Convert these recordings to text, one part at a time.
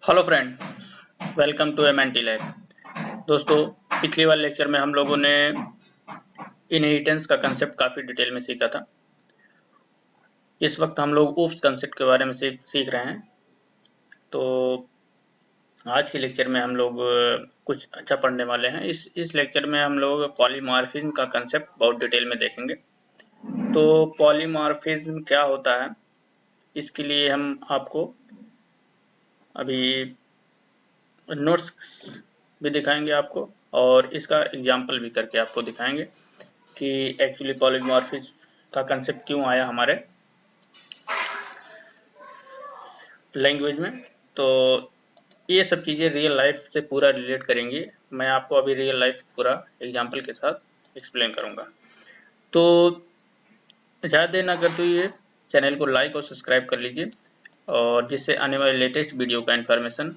Hello friend, welcome to MNT lab. दोस्तों, पिछले वाले लेक्चर में हम लोगों ने इनहेरिटेंस का कंसेप्ट काफ़ी डिटेल में सीखा था। इस वक्त हम लोग ओप्स कंसेप्ट के बारे में सीख रहे हैं। तो आज के लेक्चर में हम लोग कुछ अच्छा पढ़ने वाले हैं। इस लेक्चर में हम लोग पॉलीमॉर्फिज्म का कंसेप्ट बहुत डिटेल में देखेंगे। तो पॉलीमॉर्फिज्म क्या होता है, इसके लिए हम आपको अभी नोट्स भी दिखाएंगे आपको, और इसका एग्जाम्पल भी करके आपको दिखाएंगे कि एक्चुअली पॉलीमॉर्फिज्म का कंसेप्ट क्यों आया हमारे लैंग्वेज में। तो ये सब चीज़ें रियल लाइफ से पूरा रिलेट करेंगी। मैं आपको अभी रियल लाइफ पूरा एग्जाम्पल के साथ एक्सप्लेन करूँगा। तो ज़्यादा देर ना करते हुए चैनल को लाइक और सब्सक्राइब कर लीजिए, और जिससे आने वाले लेटेस्ट वीडियो का इन्फॉर्मेशन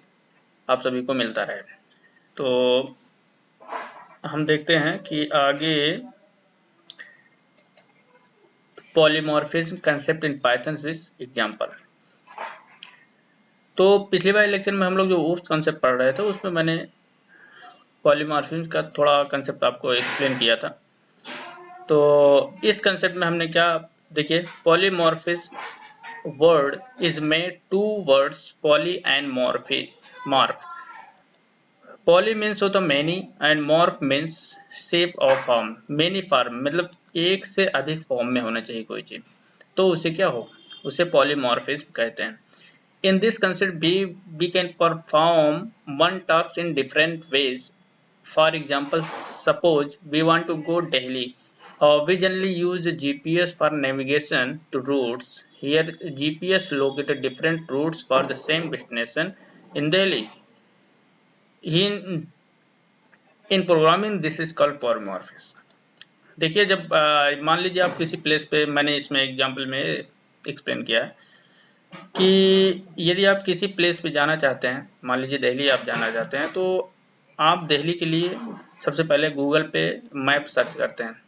आप सभी को मिलता रहे। तो हम देखते हैं कि आगे polymorphism concept in Python with example. तो पिछले वाले लेक्चर में हम लोग जो ओप्स कंसेप्ट पढ़ रहे थे, उसमें मैंने पॉलीमॉर्फिज्म का थोड़ा कंसेप्ट आपको एक्सप्लेन किया था। तो इस कंसेप्ट में हमने क्या, देखिए, polymorphism word is made to words poly and morph. Poly means होता many and morph means shape और फॉर्म। मैनी फॉर्म मतलब एक से अधिक फॉर्म में होना चाहिए कोई चीज, तो उसे क्या हो, उसे पॉलीमॉर्फिज्म कहते हैं। In this concept, we can perform one task in different ways. For example, suppose we want to go Delhi. We generally use GPS for navigation to routes. Here, GPS located different routes for the same destination in Delhi. In programming, this is called polymorphism. देखिए, जब मान लीजिए आप किसी place पे, मैंने इसमें example में एक्सप्लेन किया है कि यदि आप किसी प्लेस पे जाना चाहते हैं, मान लीजिए दिल्ली आप जाना चाहते हैं, तो आप दिल्ली के लिए सबसे पहले गूगल पे मैप सर्च करते हैं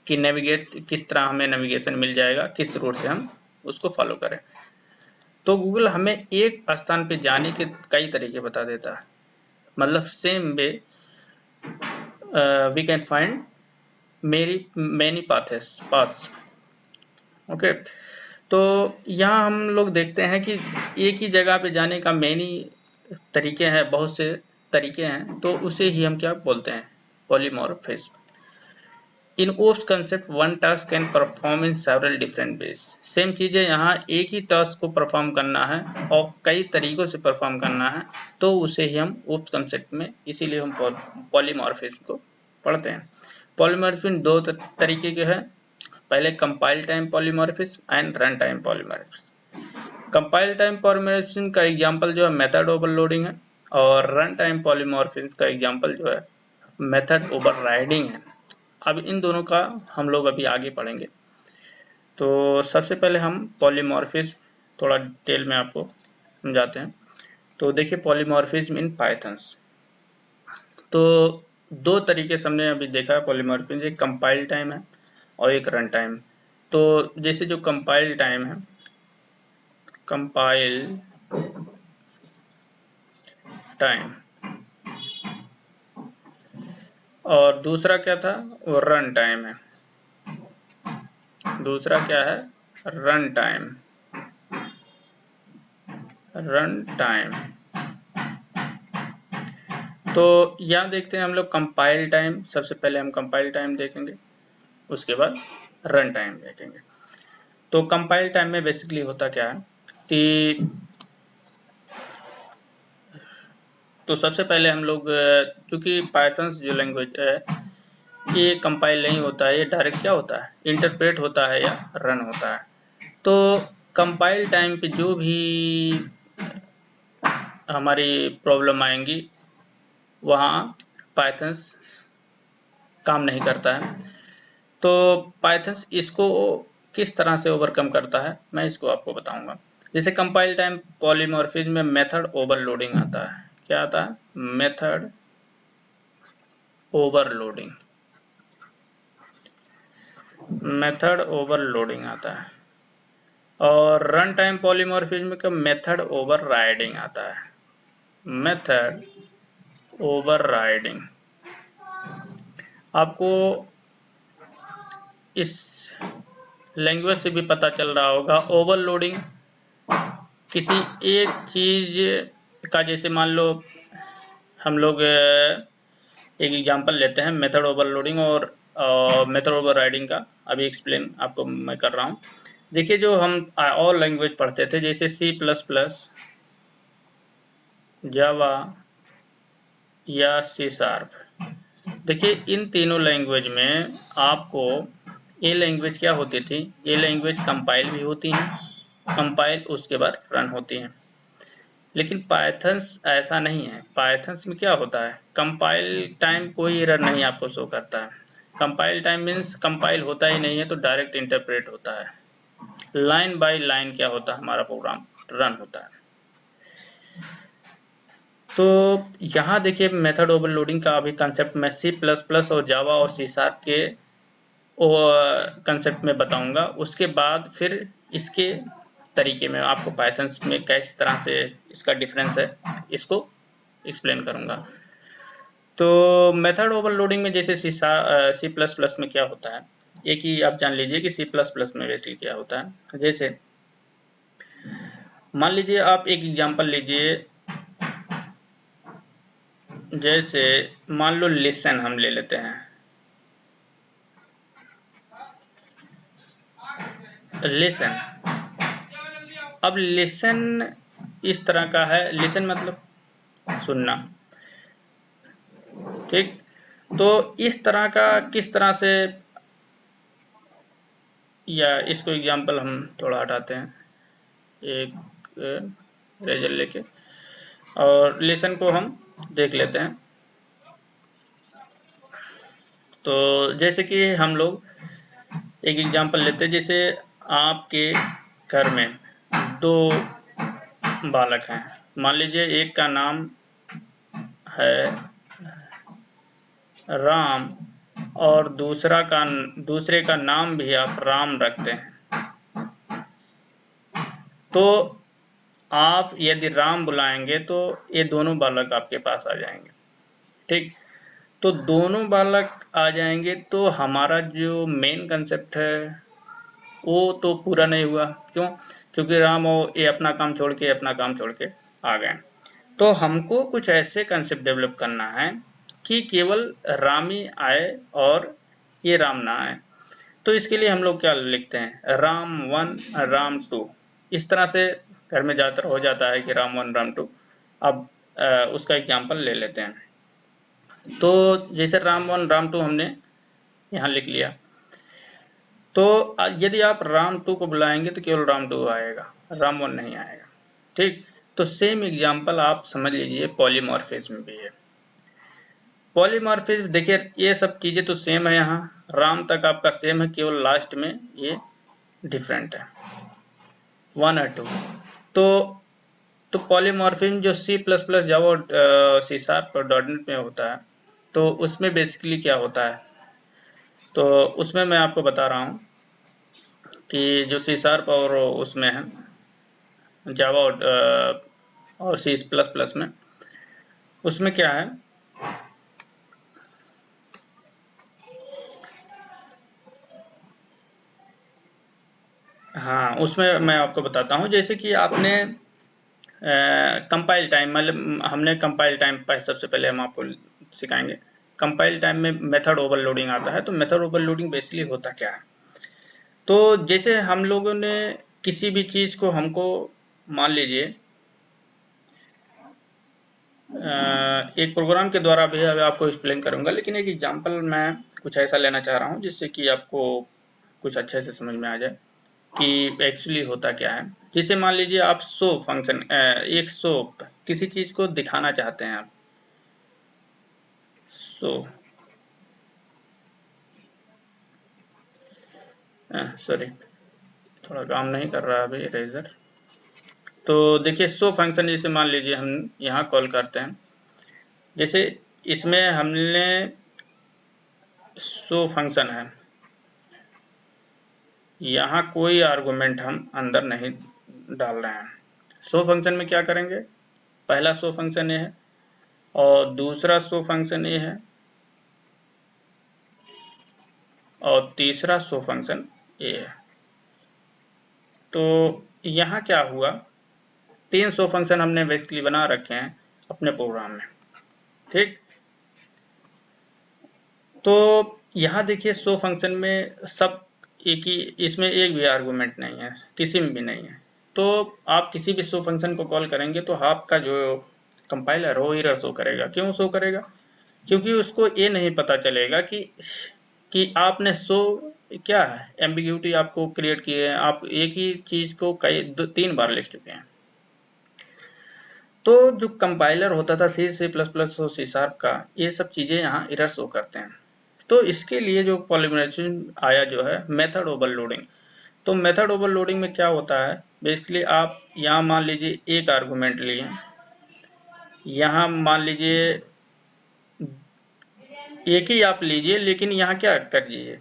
कि नेविगेट किस तरह हमें नेविगेशन मिल जाएगा, किस रूट से हम उसको फॉलो करें। तो गूगल हमें एक स्थान पे जाने के कई तरीके बता देता है। मतलब same way we can find many paths. Okay, तो यहाँ हम लोग देखते हैं कि एक ही जगह पे जाने का मैनी तरीके हैं, बहुत से तरीके हैं, तो उसे ही हम क्या बोलते हैं, polymorphism. In OOPs concept one task can perform in several different ways. Same चीज़ है, यहाँ एक ही टास्क को परफॉर्म करना है और कई तरीकों से परफॉर्म करना है, तो उसे ही हम ओप्स कंसेप्ट में, इसीलिए हम पॉलीमॉर्फिज्म को पढ़ते हैं। पॉलीमॉर्फिज्म दो तरीके के हैं, पहले compile time polymorphism and run time polymorphism. Compile time polymorphism का एग्जांपल जो है मेथड ओवरलोडिंग है, और रन टाइम पॉलीमॉर्फिज्म का एग्जांपल जो है मेथड ओवरराइडिंग है। अब इन दोनों का हम लोग अभी आगे पढ़ेंगे। तो सबसे पहले हम पॉलीमॉर्फिज्म थोड़ा डिटेल में आपको समझाते हैं। तो देखिए, पॉलीमॉर्फिज्म इन पाइथन्स, तो दो तरीके से हमने अभी देखा है पॉलीमॉर्फिज्म, एक कंपाइल टाइम है और एक रन टाइम। तो जैसे जो कंपाइल टाइम है, कंपाइल टाइम, और दूसरा क्या था, वो रन टाइम है। दूसरा क्या है, रन टाइम। रन टाइम, तो यहाँ देखते हैं हम लोग कंपाइल टाइम। सबसे पहले हम कंपाइल टाइम देखेंगे, उसके बाद रन टाइम देखेंगे। तो कंपाइल टाइम में बेसिकली होता क्या है कि, तो सबसे पहले हम लोग, चूंकि पाइथन जो लैंग्वेज है ये कंपाइल नहीं होता है, ये डायरेक्ट क्या होता है, इंटरप्रेट होता है या रन होता है। तो कंपाइल टाइम पे जो भी हमारी प्रॉब्लम आएंगी, वहाँ पाइथन काम नहीं करता है। तो पाइथन इसको किस तरह से ओवरकम करता है, मैं इसको आपको बताऊंगा। जैसे कंपाइल टाइम पॉलीमॉर्फिज्म में मेथड ओवरलोडिंग आता है। क्या आता है, मेथड ओवरलोडिंग। मेथड ओवरलोडिंग आता है। और रन टाइम पॉलीमॉर्फिज्म का मेथड ओवरराइडिंग आता है। Method overriding. आपको इस लैंग्वेज से भी पता चल रहा होगा, ओवरलोडिंग किसी एक चीज का, जैसे मान लो हम लोग एक एग्जांपल लेते हैं मेथड ओवरलोडिंग और मेथड ओवरराइडिंग का, अभी एक्सप्लेन आपको मैं कर रहा हूँ। देखिए, जो हम और लैंग्वेज पढ़ते थे जैसे C++, जावा या C#, देखिए इन तीनों लैंग्वेज में आपको ये लैंग्वेज क्या होती थी, ये लैंग्वेज कंपाइल भी होती हैं, कंपाइल उसके बाद रन होती हैं। लेकिन पाइथन्स ऐसा नहीं है। पाइथन्स में क्या होता है, कंपाइल टाइम कोई एरर नहीं आपको शो करता है। कंपाइल टाइम मीन्स कंपाइल होता ही नहीं है, तो डायरेक्ट इंटरप्रेट होता है। लाइन बाय लाइन क्या होता है, हमारा प्रोग्राम रन होता है। तो यहाँ देखिए मेथड ओवरलोडिंग का अभी कंसेप्ट मैं C++ और जावा और C# के कंसेप्ट में बताऊंगा। उसके बाद फिर इसके तरीके में आपको पाइथन में किस तरह से इसका डिफरेंस है, इसको एक्सप्लेन करूंगा। तो मेथड ओवरलोडिंग में जैसे C++ में क्या होता है, एक ही आप जान लीजिए कि C++ में बेसिकली क्या होता है। जैसे मान लीजिए आप एक एग्जांपल लीजिए, जैसे मान लो लिसन हम ले लेते हैं। लिसन, अब लिसन इस तरह का है, लिसन मतलब सुनना, ठीक। तो इस तरह का किस तरह से, या इसको एग्जांपल हम थोड़ा हटाते हैं, एक रेजर लेके, और लिसन को हम देख लेते हैं। तो जैसे कि हम लोग एक एग्जांपल लेते हैं, जैसे आपके घर में दो बालक हैं। मान लीजिए एक का नाम है राम और दूसरे का नाम भी आप राम रखते हैं। तो आप यदि राम बुलाएंगे तो ये दोनों बालक आपके पास आ जाएंगे, ठीक। तो दोनों बालक आ जाएंगे तो हमारा जो मेन कंसेप्ट है वो तो पूरा नहीं हुआ। क्यों? क्योंकि राम और ये अपना काम छोड़ के आ गए। तो हमको कुछ ऐसे कंसेप्ट डेवलप करना है कि केवल राम ही आए और ये राम ना आए। तो इसके लिए हम लोग क्या लिखते हैं, राम 1 राम 2। इस तरह से घर में ज़्यादातर हो जाता है कि राम 1 राम 2। अब उसका एग्जाम्पल ले लेते हैं। तो जैसे राम 1 राम 2 हमने यहाँ लिख लिया, तो यदि आप राम 2 को बुलाएंगे तो केवल राम 2 आएगा, राम 1 नहीं आएगा, ठीक। तो सेम एग्जाम्पल आप समझ लीजिए पॉलीमॉर्फिज्म भी है। पॉलीमॉर्फिज्म देखिए ये सब चीजें तो सेम है, यहाँ राम तक आपका सेम है, केवल लास्ट में ये डिफरेंट है 1 और 2। तो पॉलीमॉर्फिज्म जो C++, जावा और C# और .NET में होता है, तो उसमें बेसिकली क्या होता है, तो उसमें मैं आपको बता रहा हूँ कि जो C# और उसमें है जावा और C++ में, उसमें क्या है, हाँ उसमें मैं आपको बताता हूँ। जैसे कि आपने कंपाइल टाइम, मतलब हमने कंपाइल टाइम सबसे पहले हम आपको सिखाएंगे। कंपाइल टाइम में मेथड ओवरलोडिंग आता है। तो मेथड ओवरलोडिंग बेसिकली होता क्या है, तो जैसे हम लोगों ने किसी भी चीज को, हमको मान लीजिए एक प्रोग्राम के द्वारा भी अभी आपको एक्सप्लेन करूंगा, लेकिन एक एग्जांपल मैं कुछ ऐसा लेना चाह रहा हूँ जिससे कि आपको कुछ अच्छे से समझ में आ जाए कि एक्चुअली होता क्या है। जैसे मान लीजिए आप शो फंक्शन, एक शो किसी चीज को दिखाना चाहते हैं आप, शो सॉरी थोड़ा काम नहीं कर रहा अभी इरेजर। तो देखिए शो फंक्शन, जैसे मान लीजिए हम यहाँ कॉल करते हैं, जैसे इसमें हमने शो फंक्शन है, यहाँ कोई आर्गुमेंट हम अंदर नहीं डाल रहे हैं। शो फंक्शन में क्या करेंगे, पहला शो फंक्शन ये है और दूसरा शो फंक्शन ये है और तीसरा शो फंक्शन ये है। तो यहाँ क्या हुआ, 3 शो फंक्शन हमने बेसिकली बना रखे हैं अपने प्रोग्राम में, ठीक। तो यहाँ देखिए शो फंक्शन में सब एक ही, इसमें एक भी आर्गुमेंट नहीं है, किसी में भी नहीं है। तो आप किसी भी शो फंक्शन को कॉल करेंगे तो आपका जो कंपाइलर हो एरर शो करेगा। क्यों शो करेगा? क्योंकि उसको ये नहीं पता चलेगा कि आपने शो क्या है, एम्बिग्यूटी आपको क्रिएट की है, आप एक ही चीज को कई 3 बार लिख चुके हैं। तो जो कंपाइलर होता था C++ और C# का, ये सब चीजें यहाँ एरर शो करते हैं। तो इसके लिए जो पॉलीमराइजेशन आया जो है मेथड ओवरलोडिंग। तो मेथड ओवरलोडिंग में क्या होता है, बेसिकली आप यहाँ मान लीजिए एक आर्गुमेंट लिए, यहाँ मान लीजिए एक ही आप लीजिए, लेकिन यहाँ क्या कर दीजिए,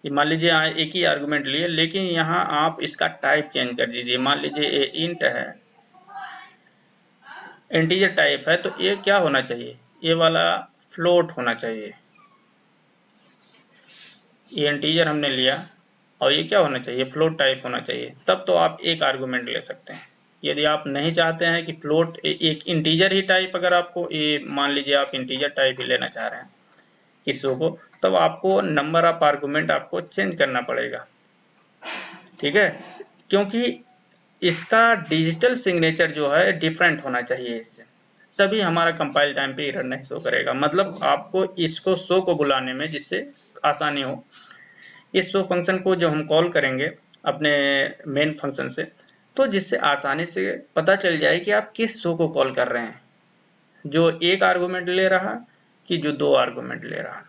मान लीजिए यहाँ एक ही आर्गुमेंट लिए, लेकिन यहाँ आप इसका टाइप चेंज कर दीजिए। मान लीजिए ये इंट है, इंटीजर टाइप है, तो ये क्या होना चाहिए, ये वाला फ्लोट होना चाहिए। ये इंटीजर हमने लिया और ये क्या होना चाहिए, फ्लोट टाइप होना चाहिए, तब तो आप एक आर्गुमेंट ले सकते हैं। यदि आप नहीं चाहते हैं कि फ्लोट एक इंटीजर ही टाइप, अगर आपको ये मान लीजिए आप इंटीजर टाइप ही लेना चाह रहे हैं किसी को, तब आपको नंबर ऑफ आर्गुमेंट आपको चेंज करना पड़ेगा, ठीक है। क्योंकि इसका डिजिटल सिग्नेचर जो है डिफरेंट होना चाहिए इससे, तभी हमारा कंपाइल टाइम पे एरर नहीं शो करेगा। मतलब आपको इसको शो को बुलाने में जिससे आसानी हो, इस शो फंक्शन को जब हम कॉल करेंगे अपने मेन फंक्शन से, तो जिससे आसानी से पता चल जाए कि आप किस शो को कॉल कर रहे हैं, जो एक आर्गुमेंट ले रहा कि जो 2 आर्गुमेंट ले रहा।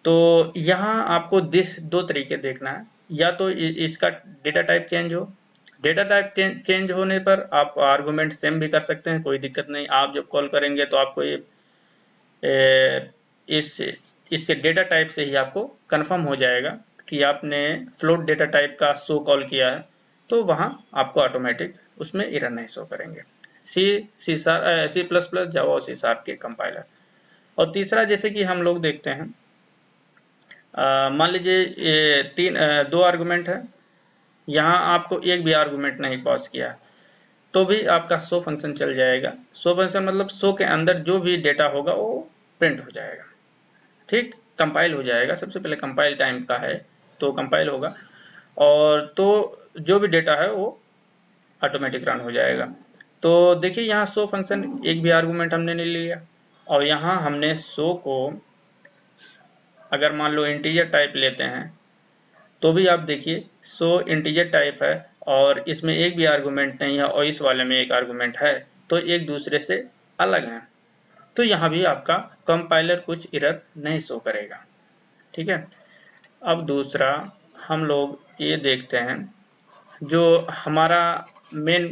तो यहाँ आपको दो तरीके देखना है, या तो इसका डेटा टाइप चेंज हो, डेटा टाइप चेंज होने पर आप आर्गुमेंट सेम भी कर सकते हैं, कोई दिक्कत नहीं। आप जब कॉल करेंगे तो आपको ये इससे डेटा टाइप से ही आपको कंफर्म हो जाएगा कि आपने फ्लोट डेटा टाइप का शो कॉल किया है, तो वहाँ आपको ऑटोमेटिक उसमें एरर नहीं शो करेंगे। C++, जावा और C# के कंपाइलर। और तीसरा, जैसे कि हम लोग देखते हैं, मान लीजिए ये 2 आर्गुमेंट है, यहाँ आपको एक भी आर्गुमेंट नहीं पास किया, तो भी आपका शो फंक्शन चल जाएगा। शो फंक्शन मतलब शो के अंदर जो भी डेटा होगा वो प्रिंट हो जाएगा, ठीक, कंपाइल हो जाएगा। सबसे पहले कंपाइल टाइम का है तो कंपाइल होगा, और तो जो भी डेटा है वो ऑटोमेटिक रन हो जाएगा। तो देखिए यहाँ शो फंक्शन एक भी आर्गुमेंट हमने नहीं लिया, और यहाँ हमने शो को अगर मान लो इंटीजर टाइप लेते हैं, तो भी आप देखिए शो इंटीजर टाइप है और इसमें एक भी आर्गुमेंट नहीं है, और इस वाले में एक आर्गुमेंट है, तो एक दूसरे से अलग है। तो यहाँ भी आपका कंपाइलर कुछ एरर नहीं शो करेगा, ठीक है। अब दूसरा हम लोग ये देखते हैं, जो हमारा मेन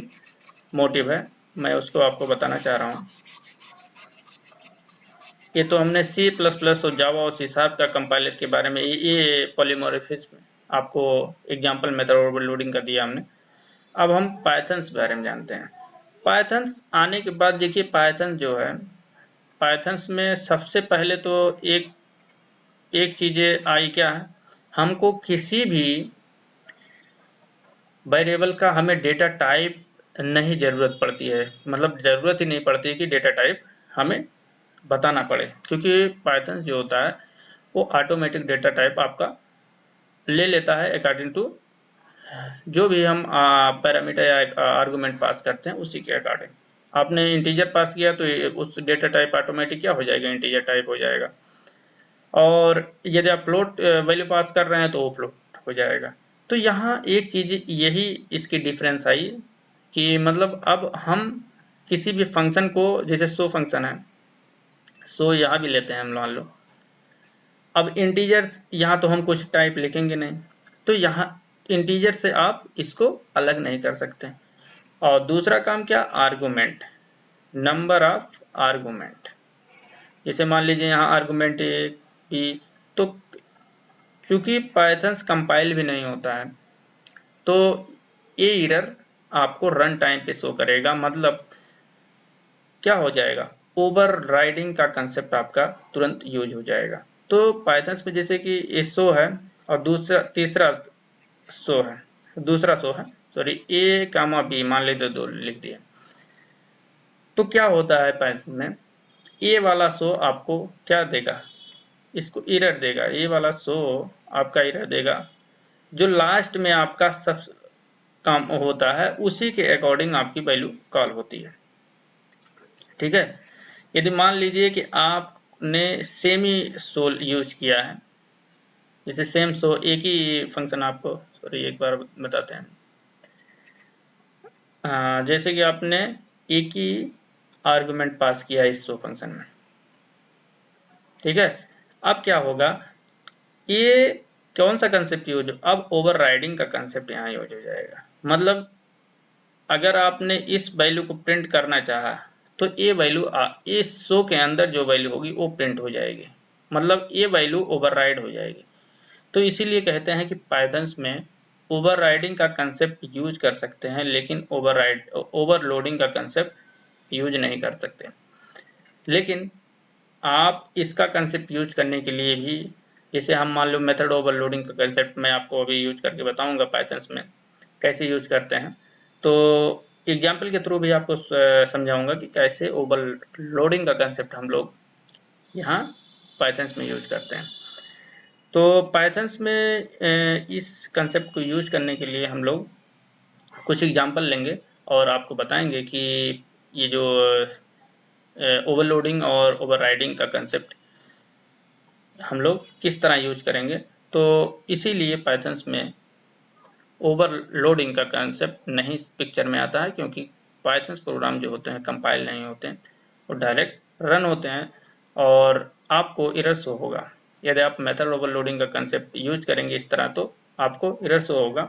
मोटिव है, मैं उसको आपको बताना चाह रहा हूँ। ये तो हमने C++ और जावा और C# का कंपाइलर के बारे में, ये पॉलीमॉर्फिज्म आपको एग्जांपल मेथड ओवरलोडिंग का दिया हमने। अब हम पाइथन्स के बारे में जानते हैं। पाइथन्स आने के बाद देखिए, पाइथन जो है, पाइथन्स में सबसे पहले तो एक चीज़ें आई, क्या है, हमको किसी भी वेरिएबल का हमें डेटा टाइप नहीं ज़रूरत पड़ती है, मतलब ज़रूरत ही नहीं पड़ती है कि डेटा टाइप हमें बताना पड़े, क्योंकि पाइथन जो होता है वो ऑटोमेटिक डेटा टाइप आपका ले लेता है अकॉर्डिंग टू जो भी हम पैरामीटर या आर्गुमेंट पास करते हैं उसी के अकॉर्डिंग। आपने इंटीजर पास किया तो उस डेटा टाइप ऑटोमेटिक क्या हो जाएगा, इंटीजर टाइप हो जाएगा, और यदि आप फ्लोट वैल्यू पास कर रहे हैं तो वो फ्लोट हो जाएगा। तो यहाँ एक चीज़ यही इसकी डिफरेंस आई कि मतलब अब हम किसी भी फंक्शन को, जैसे शो फंक्शन है, शो यहाँ भी लेते हैं हम, मान लो अब इंटीजर, यहाँ तो हम कुछ टाइप लिखेंगे नहीं, तो यहाँ इंटीजर से आप इसको अलग नहीं कर सकते। और दूसरा काम क्या, आर्गुमेंट, नंबर ऑफ आर्गुमेंट। जैसे मान लीजिए यहाँ आर्गुमेंट एक भी, तो क्योंकि पाइथन कंपाइल भी नहीं होता है, तो ये एरर आपको रन टाइम पे शो करेगा। मतलब क्या हो जाएगा, ओवरराइडिंग का कंसेप्ट आपका तुरंत यूज हो जाएगा। तो पाइथन में जैसे कि ये शो है और तीसरा शो है सॉरी, ए कामा बी मान लेते 2 लिख दिए, तो क्या होता है पाइथन में, ए वाला शो आपको क्या देगा, इसको एरर देगा, ये वाला शो आपका एरर देगा, जो लास्ट में आपका सब काम होता है उसी के अकॉर्डिंग आपकी वैल्यू कॉल होती है। ठीक है, यदि मान लीजिए कि आपने सेमी सोल यूज किया है, जैसे सेम सो एक ही फंक्शन आपको, सॉरी एक बार बताते हैं, जैसे कि आपने एक ही आर्गुमेंट पास किया है इस शो फंक्शन में, ठीक है, अब क्या होगा, ये कौन सा कंसेप्ट यूज, अब ओवरराइडिंग का कंसेप्ट यहाँ यूज हो जाएगा। मतलब अगर आपने इस वैल्यू को प्रिंट करना चाहा तो ये वैल्यू इस शो के अंदर जो वैल्यू होगी वो प्रिंट हो जाएगी, मतलब ये वैल्यू ओवरराइड हो जाएगी। तो इसीलिए कहते हैं कि पाइथन में ओवरराइडिंग का कंसेप्ट यूज कर सकते हैं, लेकिन ओवरलोडिंग का कंसेप्ट यूज नहीं कर सकते। लेकिन आप इसका कंसेप्ट यूज करने के लिए भी, जैसे हम मान लो मेथड ओवरलोडिंग का कंसेप्ट मैं आपको अभी यूज करके बताऊंगा पाइथन में कैसे यूज करते हैं, तो एग्जाम्पल के थ्रू भी आपको समझाऊंगा कि कैसे ओवरलोडिंग का कंसेप्ट हम लोग यहाँ पाइथन में यूज करते हैं। तो पाइथन में इस कंसेप्ट को यूज करने के लिए हम लोग कुछ एग्जाम्पल लेंगे और आपको बताएंगे कि ये जो ओवरलोडिंग और ओवरराइडिंग का कंसेप्ट हम लोग किस तरह यूज करेंगे। तो इसीलिए पाइथन में ओवरलोडिंग का कंसेप्ट नहीं पिक्चर में आता है, क्योंकि पाइथन प्रोग्राम जो होते हैं कंपाइल नहीं होते हैं, वो डायरेक्ट रन होते हैं और आपको एरर शो होगा। यदि आप मेथड ओवरलोडिंग का कंसेप्ट यूज करेंगे इस तरह तो आपको एरर शो होगा।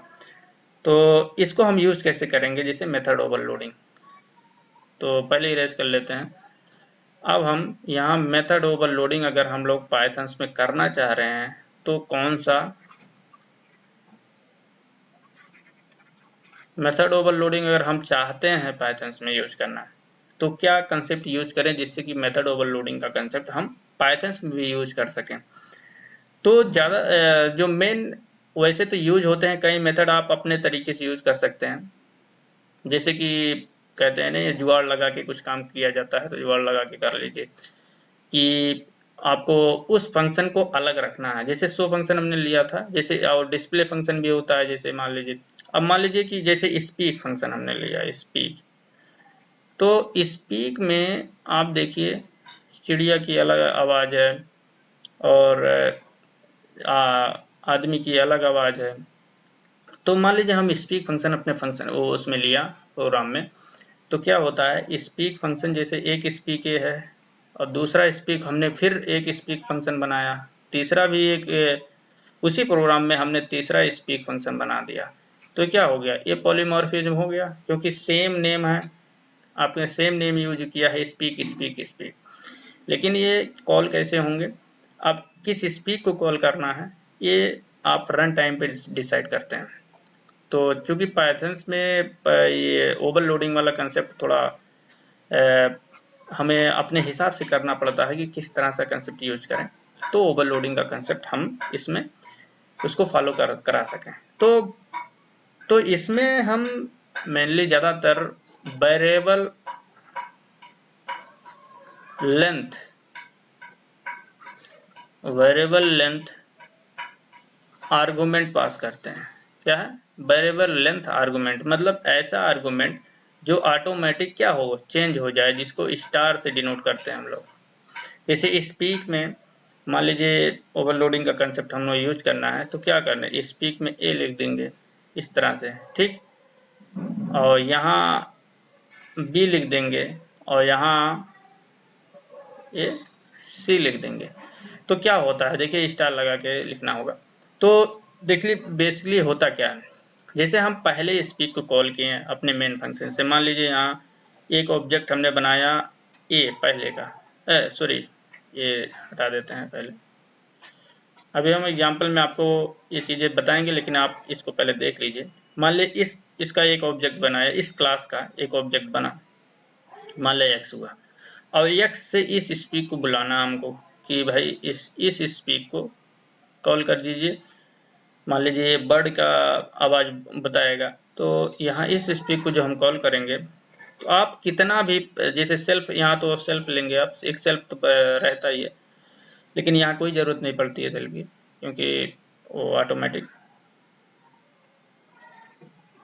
तो इसको हम यूज कैसे करेंगे, जैसे मेथड ओवरलोडिंग, तो पहले इरेज कर लेते हैं। अब हम यहाँ मेथड ओवरलोडिंग अगर हम लोग पाइथन में करना चाह रहे हैं तो कौन सा मेथड ओवरलोडिंग अगर हम चाहते हैं पाइथन में यूज करना तो क्या कंसेप्ट यूज करें जिससे कि मेथड ओवरलोडिंग का कंसेप्ट हम पाइथन में भी यूज कर सकें। तो ज़्यादा जो मेन, वैसे तो यूज होते हैं कई मेथड, आप अपने तरीके से यूज कर सकते हैं। जैसे कि कहते हैं ना, ये जुगाड़ लगा के कुछ काम किया जाता है, तो जुगाड़ लगा के कर लीजिए कि आपको उस फंक्शन को अलग रखना है। जैसे शो फंक्शन हमने लिया था, जैसे और डिस्प्ले फंक्शन भी होता है। जैसे मान लीजिए, अब मान लीजिए कि जैसे स्पीक फंक्शन हमने लिया, स्पीक, तो स्पीक में आप देखिए चिड़िया की अलग आवाज़ है और आदमी की अलग आवाज़ है। तो मान लीजिए हम स्पीक फंक्शन अपने फंक्शन वो उसमें लिया प्रोग्राम में, तो क्या होता है, स्पीक फंक्शन जैसे एक स्पीक है और दूसरा स्पीक हमने फिर एक स्पीक फंक्शन बनाया, तीसरा भी एक उसी प्रोग्राम में हमने तीसरा स्पीक फंक्शन बना दिया, तो क्या हो गया, ये पॉलीमॉर्फिज्म हो गया, क्योंकि सेम नेम है, आपने सेम नेम यूज किया है, स्पीक स्पीक स्पीक। लेकिन ये कॉल कैसे होंगे, अब किस स्पीक को कॉल करना है ये आप रन टाइम पे डिसाइड करते हैं। तो चूंकि पाइथन में ये ओवरलोडिंग वाला कंसेप्ट थोड़ा हमें अपने हिसाब से करना पड़ता है कि किस तरह से कंसेप्ट यूज करें, तो ओवरलोडिंग का कंसेप्ट हम इसमें उसको फॉलो करा सकें। तो इसमें हम मेनली ज़्यादातर वेरिएबल लेंथ आर्गुमेंट पास करते हैं। क्या है, वेरिएबल लेंथ आर्गुमेंट, मतलब ऐसा आर्गुमेंट जो ऑटोमेटिक क्या हो, चेंज हो जाए, जिसको स्टार से डिनोट करते हैं हम लोग। जैसे स्पीक में मान लीजिए ओवरलोडिंग का कंसेप्ट हम लोग यूज करना है, तो क्या करना है, स्पीक में ए लिख देंगे इस तरह से, ठीक, और यहाँ बी लिख देंगे और यहाँ ए सी लिख देंगे। तो क्या होता है, देखिए स्टार लगा के लिखना होगा। तो देखिए बेसिकली होता क्या है, जैसे हम पहले स्पीक को कॉल किए हैं अपने मेन फंक्शन से, मान लीजिए यहाँ एक ऑब्जेक्ट हमने बनाया ए पहले का, सॉरी ये हटा देते हैं पहले, अभी हम एग्जांपल में आपको ये चीज़ें बताएंगे, लेकिन आप इसको पहले देख लीजिए। मान लीजिए इसका एक ऑब्जेक्ट बनाया, इस क्लास का एक ऑब्जेक्ट बना, मान लिया एक्स हुआ, और x से इस स्पीक को बुलाना हमको कि भाई इस स्पीक को कॉल कर दीजिए। मान लीजिए ये बर्ड का आवाज बताएगा, तो यहाँ इस स्पीक को जो हम कॉल करेंगे, तो आप कितना भी जैसे सेल्फ, यहाँ तो सेल्फ लेंगे आप, एक सेल्फ तो रहता ही है, लेकिन यहाँ कोई जरूरत नहीं पड़ती है सेल्फ की, क्योंकि वो ऑटोमेटिक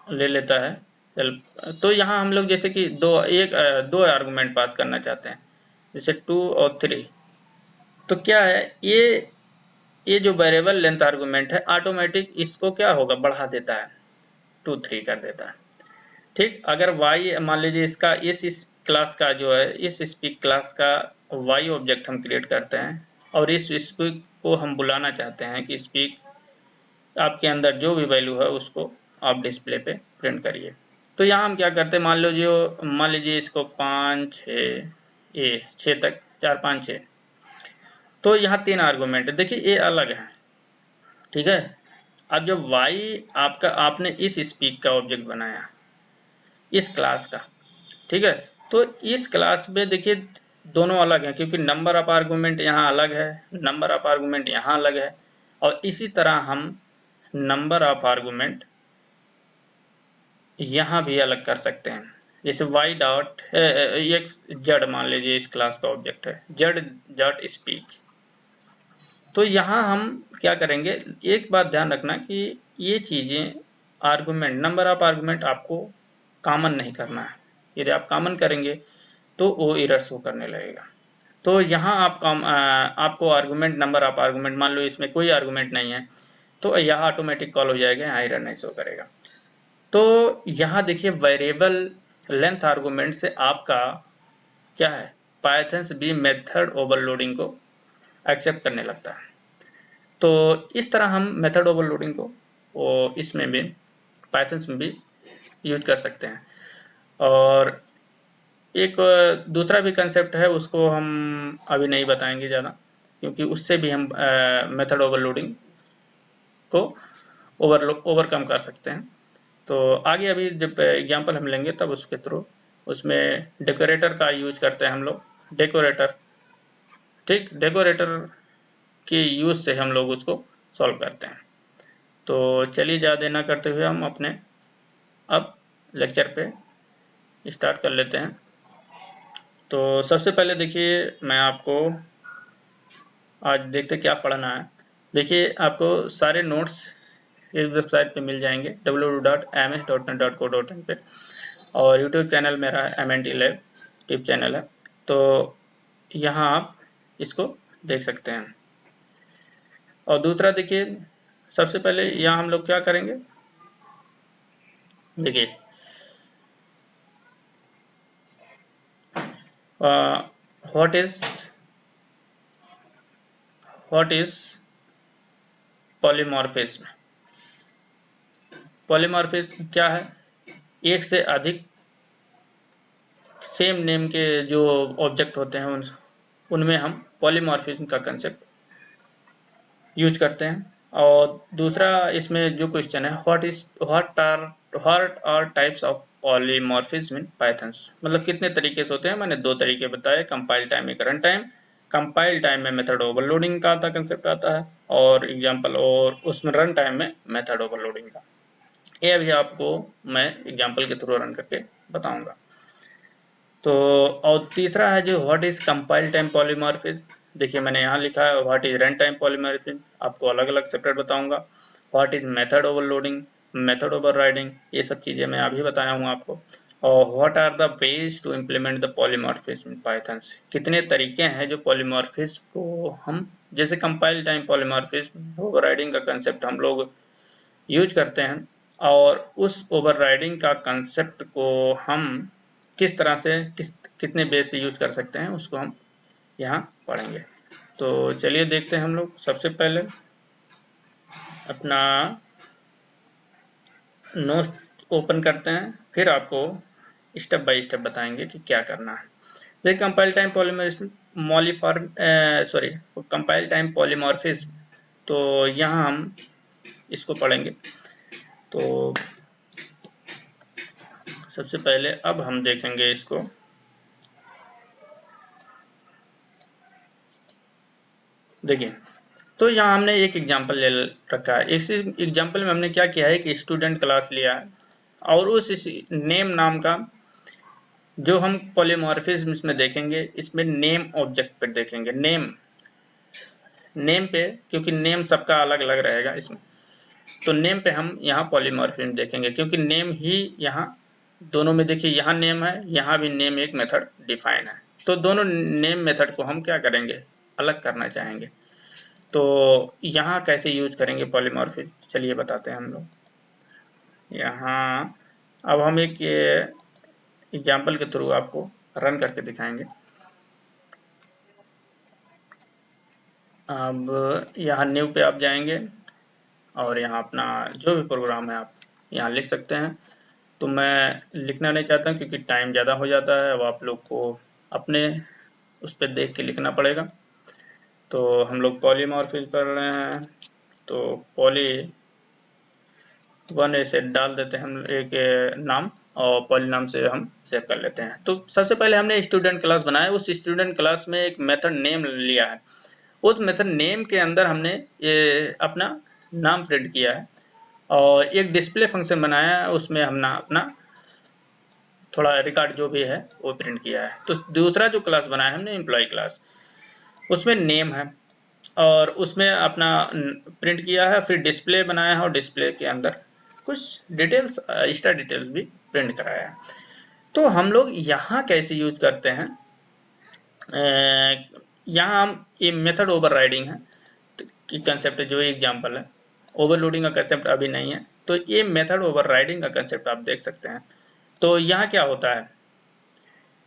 ले लेता है सेल्फ। तो यहाँ हम लोग जैसे कि दो आर्गुमेंट पास करना चाहते हैं, जैसे 2 और 3। तो क्या है, ये जो वेरिएबल लेंथ आर्गुमेंट है, ऑटोमेटिक इसको क्या होगा, बढ़ा देता है, 2 3 कर देता है। ठीक, अगर y मान लीजिए इसका इस क्लास का जो है, इस स्पीक क्लास का y ऑब्जेक्ट हम क्रिएट करते हैं और इस स्पीक को हम बुलाना चाहते हैं कि स्पीक आपके अंदर जो भी वैल्यू है उसको आप डिस्प्ले पे प्रिंट करिए। तो यहाँ हम क्या करते हैं, मान लीजिए इसको 5 6 तक, 4 5 6। तो यहाँ 3 आर्गुमेंट है, देखिए ये अलग है, ठीक है। अब जब y आपका, आपने इस स्पीक का ऑब्जेक्ट बनाया इस क्लास का, ठीक है, तो इस क्लास में देखिए दोनों अलग हैं, क्योंकि नंबर ऑफ आर्गुमेंट यहाँ अलग है, नंबर ऑफ आर्गुमेंट यहाँ अलग है। और इसी तरह हम नंबर ऑफ आर्गुमेंट यहाँ भी अलग कर सकते हैं। जैसे y डॉट एक जड मान लीजिए इस क्लास का ऑब्जेक्ट है, जड डॉट स्पीक। तो यहाँ हम क्या करेंगे, एक बात ध्यान रखना कि ये चीजें आर्गुमेंट, नंबर ऑफ आर्गुमेंट आपको कॉमन नहीं करना है। यदि आप कॉमन करेंगे तो वो एरर शो करने लगेगा। तो यहाँ आपको आर्गुमेंट, नंबर ऑफ आर्गुमेंट, मान लो इसमें कोई आर्गुमेंट नहीं है, तो यह ऑटोमेटिक कॉल हो जाएगा, यहाँ एरर नहीं शो करेगा। तो यहाँ देखिए वेरिएबल लेंथ आर्गुमेंट से आपका क्या है, पाइथन भी मेथड ओवरलोडिंग को एक्सेप्ट करने लगता है। तो इस तरह हम मेथड ओवरलोडिंग को इसमें भी, पाइथन में भी यूज कर सकते हैं। और एक दूसरा भी कंसेप्ट है, उसको हम अभी नहीं बताएंगे ज़्यादा, क्योंकि उससे भी हम मेथड ओवरलोडिंग को ओवरकम कर सकते हैं। तो आगे अभी जब एग्जांपल हम लेंगे तब उसके थ्रू, उसमें डेकोरेटर का यूज करते हैं हम लोग, डेकोरेटर, ठीक, डेकोरेटर के यूज से हम लोग उसको सॉल्व करते हैं। तो चलिए ज़्यादा ना करते हुए हम अपने अब लेक्चर पे स्टार्ट कर लेते हैं। तो सबसे पहले देखिए, मैं आपको आज देखते क्या पढ़ना है। देखिए आपको सारे नोट्स इस वेबसाइट पे मिल जाएंगे, www.ms.net.co.in पे, और यूट्यूब चैनल मेरा MNT लैब टिप चैनल है, तो यहाँ आप इसको देख सकते हैं। और दूसरा देखिए, सबसे पहले यहाँ हम लोग क्या करेंगे, देखिए व्हाट इज पॉलीमॉर्फिज्म। पॉलीमॉर्फिज्म क्या है, एक से अधिक सेम नेम के जो ऑब्जेक्ट होते हैं उनमें हम पॉलीमॉर्फिज्म का कंसेप्ट यूज करते हैं। और दूसरा इसमें जो क्वेश्चन है, what are types of polymorphism in Python, मतलब कितने तरीके से होते हैं। मैंने 2 तरीके बताए, कंपाइल टाइम एक रन टाइम। कंपाइल टाइम में मेथड ओवरलोडिंग का कंसेप्ट आता है, और एग्जांपल, और उसमें रन टाइम में मेथड ओवरलोडिंग का। ये अभी आपको मैं एग्जांपल के थ्रू रन करके बताऊंगा। तो और तीसरा है जो what is compile time polymorphism. देखिए मैंने यहाँ लिखा है what is run time polymorphism, आपको अलग अलग सेपरेट बताऊंगा। What is method overloading, method overriding, ये सब चीजें मैं अभी बताया हूँ आपको। और what are the ways to implement the polymorphism in Python, कितने तरीके हैं जो पॉलीमॉर्फिज्म को हम, जैसे कंपाइल टाइम पॉलीमॉर्फिज्म ओवरराइडिंग का कंसेप्ट हम लोग यूज करते हैं, और उस ओवरराइडिंग का कंसेप्ट को हम किस तरह से, कितने बेस से यूज कर सकते हैं, उसको हम यहाँ पढ़ेंगे। तो चलिए देखते हैं हम लोग। सबसे पहले अपना नोट ओपन करते हैं, फिर आपको स्टेप बाय स्टेप बताएंगे कि क्या करना है। देखिए compile time compile time polymorphism, तो यहाँ हम इसको पढ़ेंगे। तो सबसे पहले अब हम देखेंगे इसको, देखिए, तो यहाँ हमने एक एग्जांपल ले रखा है। इस एग्जांपल में हमने क्या किया है कि स्टूडेंट क्लास लिया है और उस नेम नाम का जो हम पॉलीमॉर्फिज्म इसमें देखेंगे, इसमें नेम ऑब्जेक्ट पे देखेंगे। नेम पे, क्योंकि नेम सबका अलग अलग रहेगा इसमें, तो नेम पे हम यहाँ पॉलीमॉर्फिज्म देखेंगे, क्योंकि नेम ही यहाँ दोनों में देखिए, यहाँ नेम है, यहाँ भी नेम एक मेथड डिफाइन है, तो दोनों नेम मेथड को हम क्या करेंगे, अलग करना चाहेंगे। तो यहाँ कैसे यूज करेंगे पॉलीमॉर्फिज्म, चलिए बताते हैं हम लोग। यहाँ अब हम एक एग्जाम्पल के थ्रू आपको रन करके दिखाएंगे। अब यहाँ न्यू पे आप जाएंगे और यहाँ अपना जो भी प्रोग्राम है आप यहाँ लिख सकते हैं। तो मैं लिखना नहीं चाहता क्योंकि टाइम ज़्यादा हो जाता है, अब आप लोग को अपने उस पर देख के लिखना पड़ेगा। तो हम लोग पॉलीमॉर्फिज्म कर रहे हैं, तो पॉली वन ऐसे डाल देते हैं हम एक नाम, और पॉली नाम से हम सेव कर लेते हैं। तो सबसे पहले हमने स्टूडेंट क्लास बनाया, उस स्टूडेंट क्लास में एक मेथड नेम लिया है, उस मेथड नेम के अंदर हमने ये अपना नाम प्रिंट किया है और एक डिस्प्ले फंक्शन बनाया है, उसमें हमने अपना थोड़ा रिकॉर्ड जो भी है वो प्रिंट किया है। तो दूसरा जो क्लास बनाया है हमने एम्प्लॉय क्लास, उसमें नेम है और उसमें अपना प्रिंट किया है, फिर डिस्प्ले बनाया है और डिस्प्ले के अंदर कुछ डिटेल्स, एक्स्ट्रा डिटेल्स भी प्रिंट कराया है। तो हम लोग यहाँ कैसे यूज करते हैं, यहाँ हम ये मेथड ओवरराइडिंग है कि कंसेप्ट जो एग्जांपल है, ओवरलोडिंग का कंसेप्ट अभी नहीं है, तो ये मेथड ओवरराइडिंग का कंसेप्ट आप देख सकते हैं। तो यहाँ क्या होता है,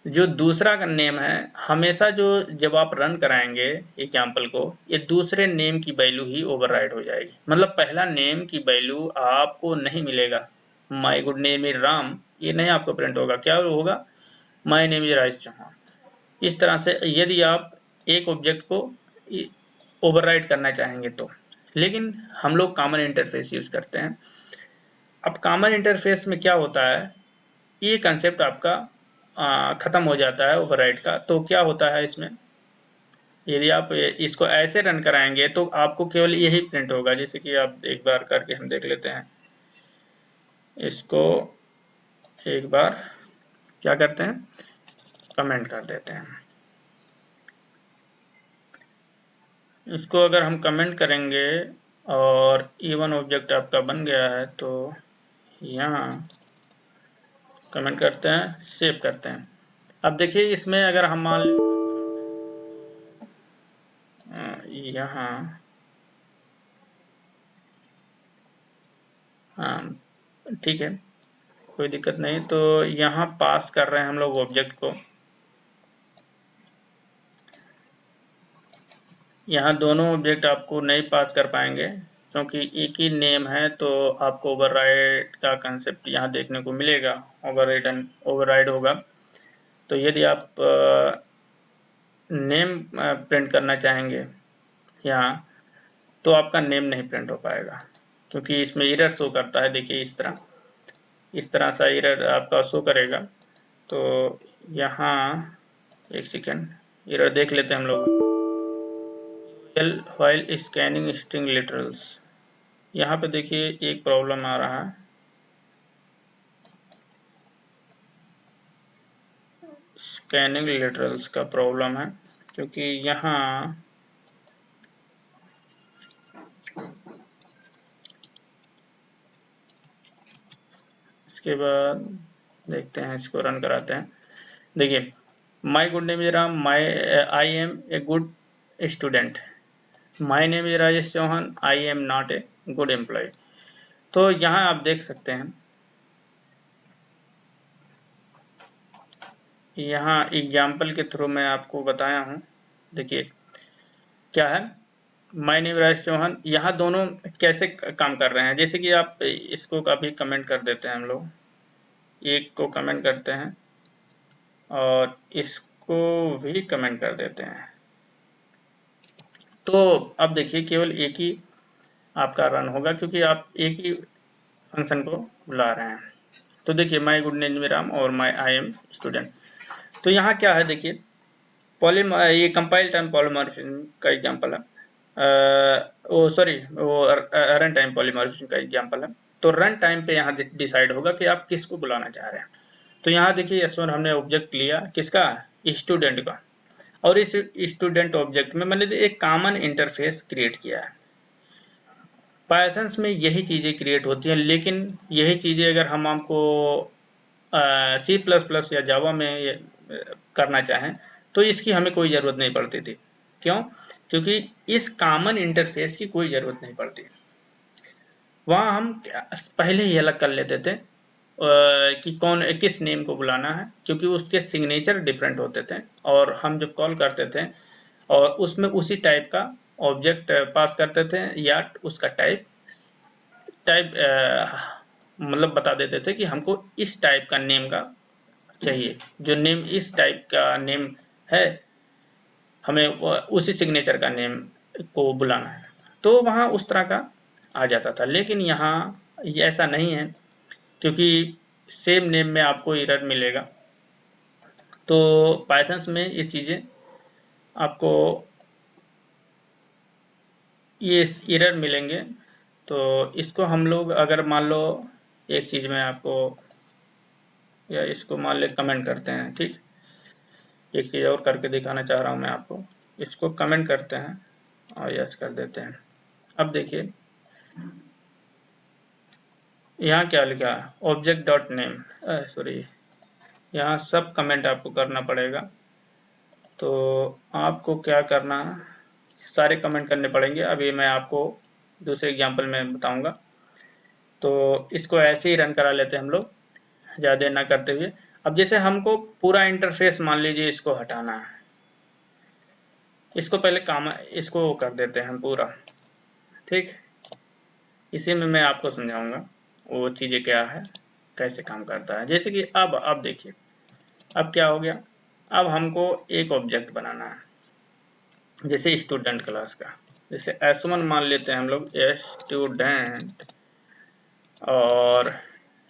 जो दूसरा का नेम है हमेशा जो जब आप रन कराएंगे एग्जाम्पल को, ये दूसरे नेम की वैल्यू ही ओवरराइड हो जाएगी। मतलब पहला नेम की वैल्यू आपको नहीं मिलेगा, my good name is Ram, ये नहीं आपको प्रिंट होगा, क्या होगा, my name is Rajesh Chauhan. इस तरह से यदि आप एक ऑब्जेक्ट को ओवरराइड करना चाहेंगे तो, लेकिन हम लोग कॉमन इंटरफेस यूज करते हैं। अब कॉमन इंटरफेस में क्या होता है, ये कंसेप्ट आपका खत्म हो जाता है ओवरराइड का। तो क्या होता है इसमें, यदि आप इसको ऐसे रन कराएंगे तो आपको केवल यही प्रिंट होगा। जैसे कि आप एक बार करके हम देख लेते हैं, इसको एक बार क्या करते हैं, कमेंट कर देते हैं। इसको अगर हम कमेंट करेंगे और इवन ऑब्जेक्ट आपका बन गया है, तो यहाँ कमेंट करते हैं, सेव करते हैं। अब देखिए इसमें अगर हम मान यहाँ, हाँ ठीक है, कोई दिक्कत नहीं। तो यहाँ पास कर रहे हैं हम लोग ऑब्जेक्ट को, यहाँ दोनों ऑब्जेक्ट आपको नहीं पास कर पाएंगे क्योंकि एक ही नेम है, तो आपको ओवरराइड का कंसेप्ट यहाँ देखने को मिलेगा, ओवरराइड होगा। तो यदि आप नेम प्रिंट करना चाहेंगे यहाँ, तो आपका नेम नहीं प्रिंट हो पाएगा क्योंकि इसमें एरर शो करता है। देखिए इस तरह सा एरर आपका शो करेगा। तो यहाँ एक सेकेंड, एरर देख लेते हैं हम लोग। व्हाइल स्कैनिंग स्ट्रिंग लिटरल्स, यहाँ पे देखिए एक प्रॉब्लम आ रहा है, स्कैनिंग लिटरल्स का प्रॉब्लम है, क्योंकि यहाँ इसके बाद देखते हैं, इसको रन कराते हैं। देखिए, my good name is Ram, I am a good student, my name is Rajesh Chauhan, I am not a good employ. तो यहाँ आप देख सकते हैं, यहाँ एग्जाम्पल के थ्रू मैं आपको बताया हूँ। देखिए क्या है, माई नेम राजेश चौहान, यहाँ दोनों कैसे काम कर रहे हैं। जैसे कि आप इसको काफी कमेंट कर देते हैं हम लोग, एक को कमेंट करते हैं और इसको भी कमेंट कर देते हैं। तो अब देखिए केवल एक ही आपका रन होगा क्योंकि आप एक ही फंक्शन को बुला रहे हैं। तो देखिए माई गुड नेम राम और माई आई एम स्टूडेंट। तो यहाँ क्या है, देखिए ये कंपाइल टाइम पॉलीमॉर्फिज्म का एग्जांपल है। वो सॉरी वो रन टाइम पॉलीमॉर्फिज्म का एग्जांपल है। तो रन टाइम पे यहाँ डिसाइड होगा कि आप किसको बुलाना चाह रहे हैं। तो यहाँ देखिए S1 हमने ऑब्जेक्ट लिया किसका, स्टूडेंट का, और इस स्टूडेंट ऑब्जेक्ट में मैंने एक कॉमन इंटरफेस क्रिएट किया है। पाइथन में यही चीज़ें क्रिएट होती हैं, लेकिन यही चीज़ें अगर हम आपको C++ या जावा में करना चाहें तो इसकी हमें कोई ज़रूरत नहीं पड़ती थी। क्यों? क्योंकि इस कॉमन इंटरफेस की कोई ज़रूरत नहीं पड़ती। वहाँ हम पहले ही अलग कर लेते थे कि कौन किस नेम को बुलाना है, क्योंकि उसके सिग्नेचर डिफरेंट होते थे और हम जब कॉल करते थे और उसमें उसी टाइप का ऑब्जेक्ट पास करते थे या उसका टाइप मतलब बता देते थे कि हमको इस टाइप का नेम का चाहिए, जो नेम इस टाइप का नेम है हमें उसी सिग्नेचर का नेम को बुलाना है, तो वहाँ उस तरह का आ जाता था। लेकिन यहाँ ये ऐसा नहीं है, क्योंकि सेम नेम में आपको एरर मिलेगा। तो पाइथन में ये चीज़ें आपको ये एरर मिलेंगे। तो इसको हम लोग अगर मान लो एक चीज़ में आपको या इसको मान ले कमेंट करते हैं, ठीक, एक चीज़ और करके दिखाना चाह रहा हूँ मैं आपको। इसको कमेंट करते हैं और यस कर देते हैं। अब देखिए यहाँ क्या लिखा है, ऑब्जेक्ट डॉट नेम, सॉरी यहाँ सब कमेंट आपको करना पड़ेगा। तो आपको क्या करना है, सारे कमेंट करने पड़ेंगे। अभी मैं आपको दूसरे एग्जांपल में बताऊंगा। तो इसको ऐसे ही रन करा लेते हैं हम लोग, ज़्यादा ना करते हुए। अब जैसे हमको पूरा इंटरफेस मान लीजिए इसको हटाना है, इसको पहले काम इसको कर देते हैं हम पूरा, ठीक। इसी में मैं आपको समझाऊंगा वो चीज़ें क्या है, कैसे काम करता है। जैसे कि अब देखिए अब क्या हो गया, अब हमको एक ऑब्जेक्ट बनाना है जैसे स्टूडेंट क्लास का। जैसे S1 मान लेते हैं हम लोग, स्टूडेंट, और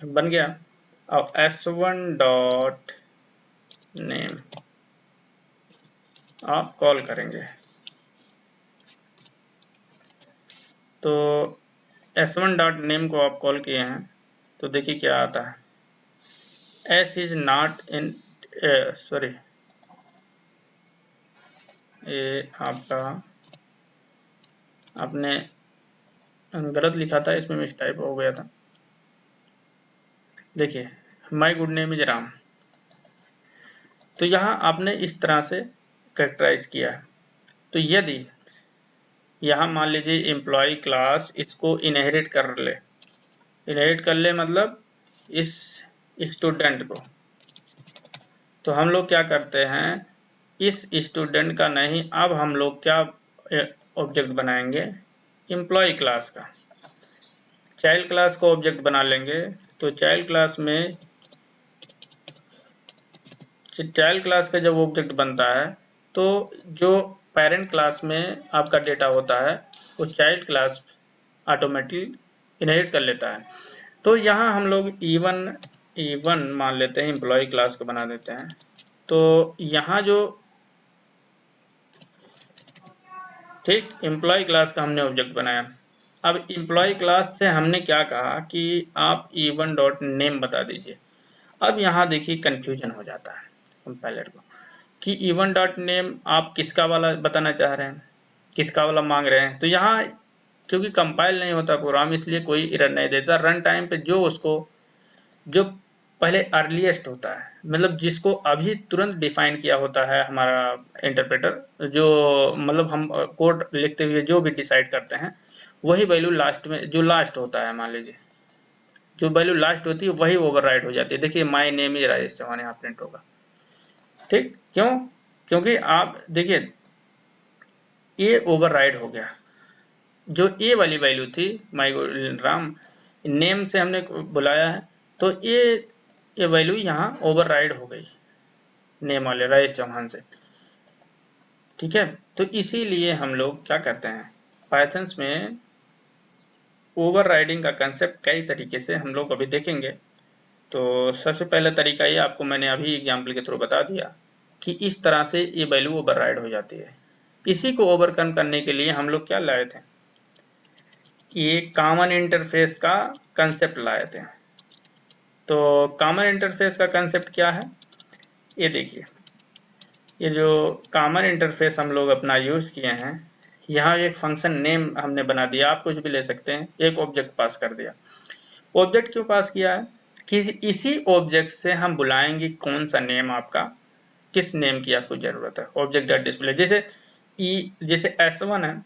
बन गया। अब S1 डॉट नेम आप कॉल करेंगे तो S1 डॉट नेम को आप कॉल किए हैं तो देखिए क्या आता है, S is not in, sorry ये आपका आपने गलत लिखा था, इसमें मिसटाइप हो गया था। देखिए my good name is Ram, तो यहाँ आपने इस तरह से कैरेक्टराइज किया है। तो यदि यहाँ मान लीजिए एम्प्लॉय क्लास इसको इनहेरिट कर ले मतलब इस स्टूडेंट को, तो हम लोग क्या करते हैं, इस स्टूडेंट का नहीं, अब हम लोग क्या ऑब्जेक्ट बनाएंगे, एम्प्लॉय क्लास का। चाइल्ड क्लास को ऑब्जेक्ट बना लेंगे। तो चाइल्ड क्लास का जब ऑब्जेक्ट बनता है तो जो पेरेंट क्लास में आपका डेटा होता है वो चाइल्ड क्लास ऑटोमेटिक इनहेरिट कर लेता है। तो यहाँ हम लोग E1 मान लेते हैं, एम्प्लॉय क्लास को बना देते हैं। तो यहाँ जो ठीक एम्प्लॉय क्लास का हमने ऑब्जेक्ट बनाया। अब एम्प्लॉय क्लास से हमने क्या कहा कि आप E1 डॉट नेम बता दीजिए। अब यहाँ देखिए कंफ्यूजन हो जाता है कंपाइलर को कि E1 डॉट नेम आप किसका वाला बताना चाह रहे हैं, किसका वाला मांग रहे हैं। तो यहाँ क्योंकि कंपाइल नहीं होता प्रोग्राम इसलिए कोई एरर नहीं देता। रन टाइम पे जो पहले अर्लीस्ट होता है, मतलब जिसको अभी तुरंत डिफाइन किया होता है हमारा इंटरप्रेटर, जो मतलब हम कोड लिखते हुए जो भी डिसाइड करते हैं वही वैल्यू लास्ट में जो लास्ट होता है, मान लीजिए जो वैल्यू लास्ट होती है वही ओवरराइड हो जाती है। देखिए my name is Rajesh Chauhan यहाँ प्रिंट होगा, ठीक। क्यों? क्योंकि आप देखिए ये ओवरराइड हो गया, जो ए वाली वैल्यू थी माय राम नेम से हमने बुलाया है तो ये वैल्यू यहाँ ओवरराइड हो गई नेम वाले राजेश चौहान से, ठीक है। तो इसीलिए हम लोग क्या करते हैं, पाइथन में ओवरराइडिंग का कंसेप्ट कई तरीके से हम लोग अभी देखेंगे। तो सबसे पहला तरीका ये आपको मैंने अभी एग्जाम्पल के थ्रू बता दिया कि इस तरह से ये वैल्यू ओवरराइड हो जाती है। इसी को ओवरकम करने के लिए हम लोग क्या लाए थे, ये कॉमन इंटरफेस का कंसेप्ट लाए थे। तो कॉमन इंटरफेस का कंसेप्ट क्या है, ये देखिए, ये जो कॉमन इंटरफेस हम लोग अपना यूज किए हैं, यहाँ एक फंक्शन नेम हमने बना दिया, आप कुछ भी ले सकते हैं, एक ऑब्जेक्ट पास कर दिया। ऑब्जेक्ट क्यों पास किया है कि इसी ऑब्जेक्ट से हम बुलाएंगे कौन सा नेम आपका, किस नेम की आपको जरूरत है, ऑब्जेक्ट डॉट डिस्प्ले। जैसे S1 है,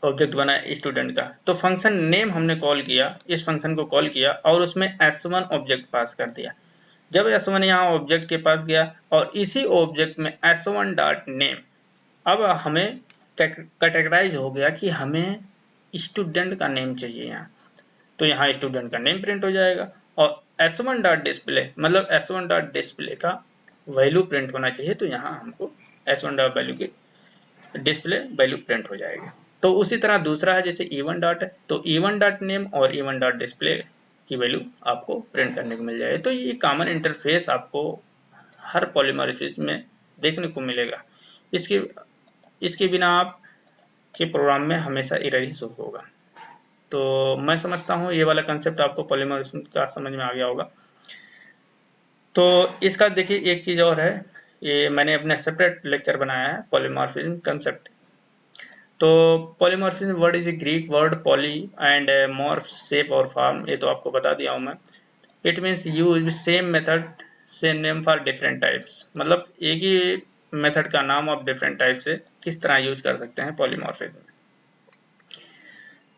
ऑब्जेक्ट बना है स्टूडेंट का, तो फंक्शन नेम हमने कॉल किया, इस फंक्शन को कॉल किया और उसमें S1 ऑब्जेक्ट पास कर दिया। जब S1 यहाँ ऑब्जेक्ट के पास गया और इसी ऑब्जेक्ट में S1 डॉट नेम, अब हमें कैटेगराइज हो गया कि हमें स्टूडेंट का नेम चाहिए यहाँ, तो यहाँ स्टूडेंट का नेम प्रिंट हो जाएगा। और S1 डॉट डिस्प्ले मतलब S1 डॉट डिस्प्ले का वैल्यू प्रिंट होना चाहिए, तो यहाँ हमको S1 डॉट वैल्यू की डिस्प्ले वैल्यू प्रिंट हो जाएगी। तो उसी तरह दूसरा है, जैसे E1 डॉट है, तो E1 डॉट नेम और E1 डॉट डिस्प्ले की वैल्यू आपको प्रिंट करने को मिल जाएगी। तो ये कॉमन इंटरफेस आपको हर पॉलीमॉर्फिज्म में देखने को मिलेगा। इसके बिना आप के प्रोग्राम में हमेशा एरर ही शो होगा। तो मैं समझता हूँ ये वाला कंसेप्ट आपको पॉलीमॉर्फिज्म का समझ में आ गया होगा। तो इसका देखिए एक चीज और है, ये मैंने अपने सेपरेट लेक्चर बनाया है पॉलीमॉर्फिज्म कंसेप्ट। तो polymorphism word is a Greek word poly and morph shape और फॉर्म, ये तो आपको बता दिया हूँ मैं। It means use same method same name for different types, मतलब एक ही मेथड का नाम आप डिफरेंट टाइप से किस तरह यूज कर सकते हैं पॉलीमॉर्फिज्म में।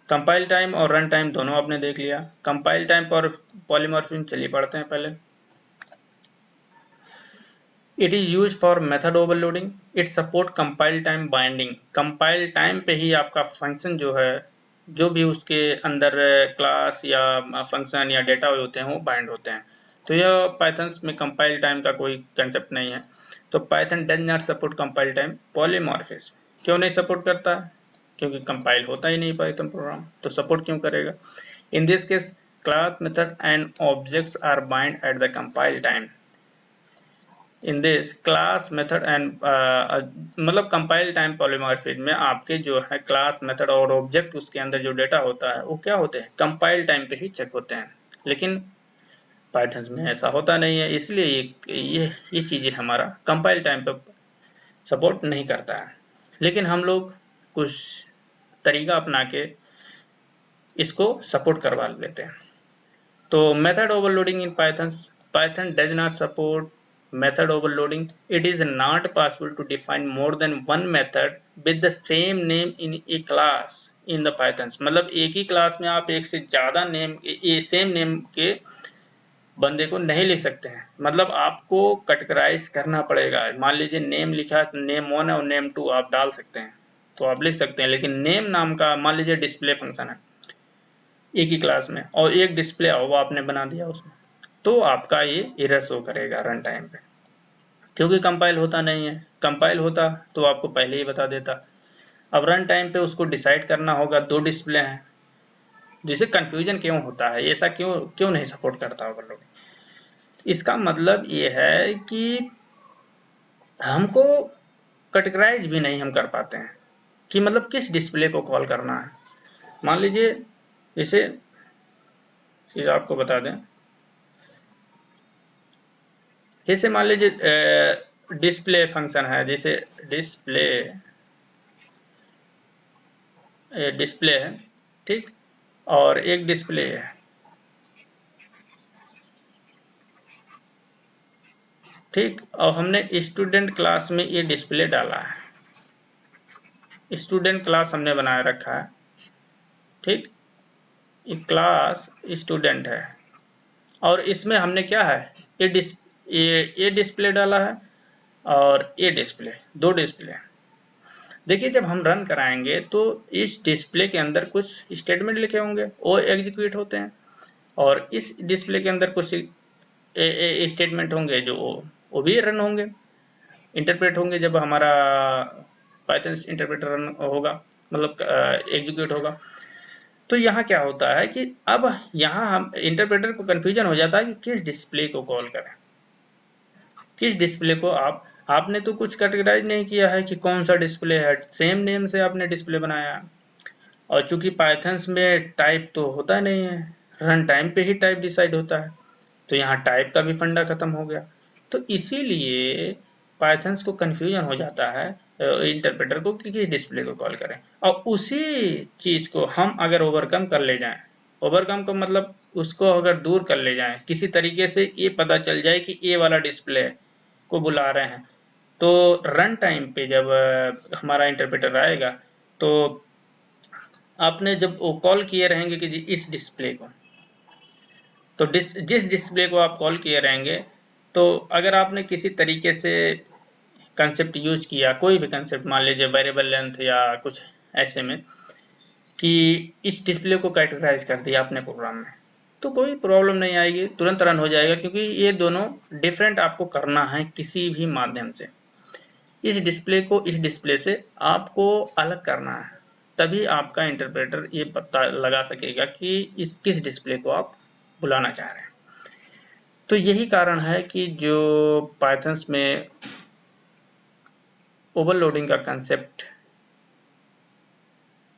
कंपाइल टाइम और रन टाइम दोनों आपने देख लिया। कंपाइल टाइम पर पॉलीमॉर्फिज्म चलिए पढ़ते हैं पहले। It is use for method overloading, it support compile time binding. Compile time पे ही आपका फंक्शन जो है, जो भी उसके अंदर क्लास या फंक्शन या डेटा होते हैं वो बाइंड होते हैं। तो यह पाइथन में कंपाइल टाइम का कोई कंसेप्ट नहीं है। तो Python does not support compile time polymorphism. क्यों नहीं सपोर्ट करता, क्योंकि कंपाइल होता ही नहीं पाइथन प्रोग्राम, तो सपोर्ट क्यों करेगा। In this case class method and objects are bind at the compile time. In this class method and मतलब कंपाइल टाइम पॉलीमॉर्फिज्म में आपके जो है क्लास मेथड और ऑब्जेक्ट उसके अंदर जो डेटा होता है वो क्या होते हैं, कंपाइल टाइम पे ही चेक होते हैं। लेकिन पाइथन में ऐसा होता नहीं है, इसलिए ये चीजें हमारा कंपाइल टाइम पे सपोर्ट नहीं करता है। लेकिन हम लोग कुछ तरीका अपना के इसको सपोर्ट करवा लेते हैं। तो method overloading in Python does not support method overloading. It is not possible to define more than one method with the same name in a class in the Python. मतलब एक ही क्लास में आप एक से ज्यादा नेम सेम नेम के बंदे को नहीं लिख सकते हैं, मतलब आपको कैटेगराइज करना पड़ेगा। मान लीजिए नेम लिखा, नेम 1 और नेम 2 आप डाल सकते हैं तो आप लिख सकते हैं, लेकिन नेम नाम का मान लीजिए डिस्प्ले फंक्शन है एक ही क्लास में और एक डिस्प्ले वो आपने बना दिया उसमें, तो आपका ये एरर शो करेगा रन टाइम पे, क्योंकि कंपाइल होता नहीं है। कंपाइल होता तो आपको पहले ही बता देता। अब रन टाइम पे उसको डिसाइड करना होगा, दो डिस्प्ले हैं, जिसे कंफ्यूजन क्यों होता है, ऐसा क्यों नहीं सपोर्ट करता ओवरलोडिंग। इसका मतलब ये है कि हमको कैटेगराइज भी नहीं हम कर पाते हैं कि मतलब किस डिस्प्ले को कॉल करना है। मान लीजिए जैसे चीज आपको बता दें, जैसे मान लीजिए डिस्प्ले फंक्शन है, जैसे डिस्प्ले है, ठीक, और एक डिस्प्ले है, ठीक, और हमने स्टूडेंट क्लास में ये डिस्प्ले डाला है, स्टूडेंट क्लास हमने बनाए रखा है, ठीक, ये क्लास स्टूडेंट है और इसमें हमने क्या है, ये डिस्प्ले डाला है और ये डिस्प्ले, दो डिस्प्ले। देखिए जब हम रन कराएंगे तो इस डिस्प्ले के अंदर कुछ स्टेटमेंट लिखे होंगे वो एग्जीक्यूट होते हैं और इस डिस्प्ले के अंदर कुछ स्टेटमेंट होंगे जो वो भी रन होंगे, इंटरप्रेट होंगे जब हमारा पाइथन इंटरप्रेटर रन होगा, मतलब एग्जीक्यूट होगा। तो यहाँ क्या होता है कि अब यहाँ हम इंटरप्रेटर को कंफ्यूजन हो जाता है कि किस डिस्प्ले को कॉल करें, किस डिस्प्ले को आपने तो कुछ कैटेगराइज नहीं किया है कि कौन सा डिस्प्ले है, सेम नेम से आपने डिस्प्ले बनाया। और चूंकि पाइथन्स में टाइप तो होता नहीं है, रन टाइम पे ही टाइप डिसाइड होता है, तो यहाँ टाइप का भी फंडा खत्म हो गया। तो इसीलिए पाइथन्स को कंफ्यूजन हो जाता है इंटरप्रेटर को कि किस डिस्प्ले को कॉल करें। और उसी चीज को हम अगर ओवरकम कर ले जाएं, ओवरकम का मतलब उसको अगर दूर कर ले जाएं, किसी तरीके से ये पता चल जाए कि ये वाला डिस्प्ले को बुला रहे हैं, तो रन टाइम पे जब हमारा इंटरप्रेटर आएगा, तो आपने जब वो कॉल किए रहेंगे कि जी इस डिस्प्ले को, तो जिस डिस्प्ले को आप कॉल किए रहेंगे, तो अगर आपने किसी तरीके से कंसेप्ट यूज किया, कोई भी कंसेप्ट मान लीजिए वेरिएबल लेंथ या कुछ ऐसे में, कि इस डिस्प्ले को कैटेगराइज कर दिया आपने प्रोग्राम में, तो कोई प्रॉब्लम नहीं आएगी, तुरंत रन हो जाएगा, क्योंकि ये दोनों डिफरेंट आपको करना है किसी भी माध्यम से। इस डिस्प्ले को इस डिस्प्ले से आपको अलग करना है, तभी आपका इंटरप्रेटर ये पता लगा सकेगा कि इस किस डिस्प्ले को आप बुलाना चाह रहे हैं। तो यही कारण है कि जो पाइथन्स में ओवरलोडिंग का कंसेप्ट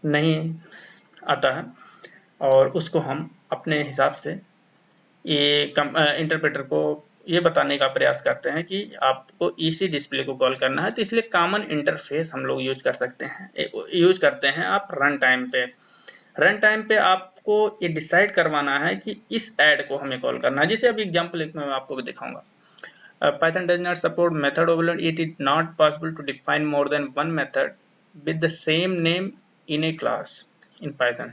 नहीं आता है, और उसको हम अपने हिसाब से ये इंटरप्रेटर को ये बताने का प्रयास करते हैं कि आपको इसी डिस्प्ले को कॉल करना है, तो इसलिए कॉमन इंटरफेस हम लोग यूज करते हैं आप रन टाइम पे। रन टाइम पे आपको ये डिसाइड करवाना है कि इस ऐड को हमें कॉल करना है। जैसे अभी एग्जांपल एक मैं आपको भी दिखाऊंगा, Python does not support method overload. It is not possible to define more than one method with the same name in a class in Python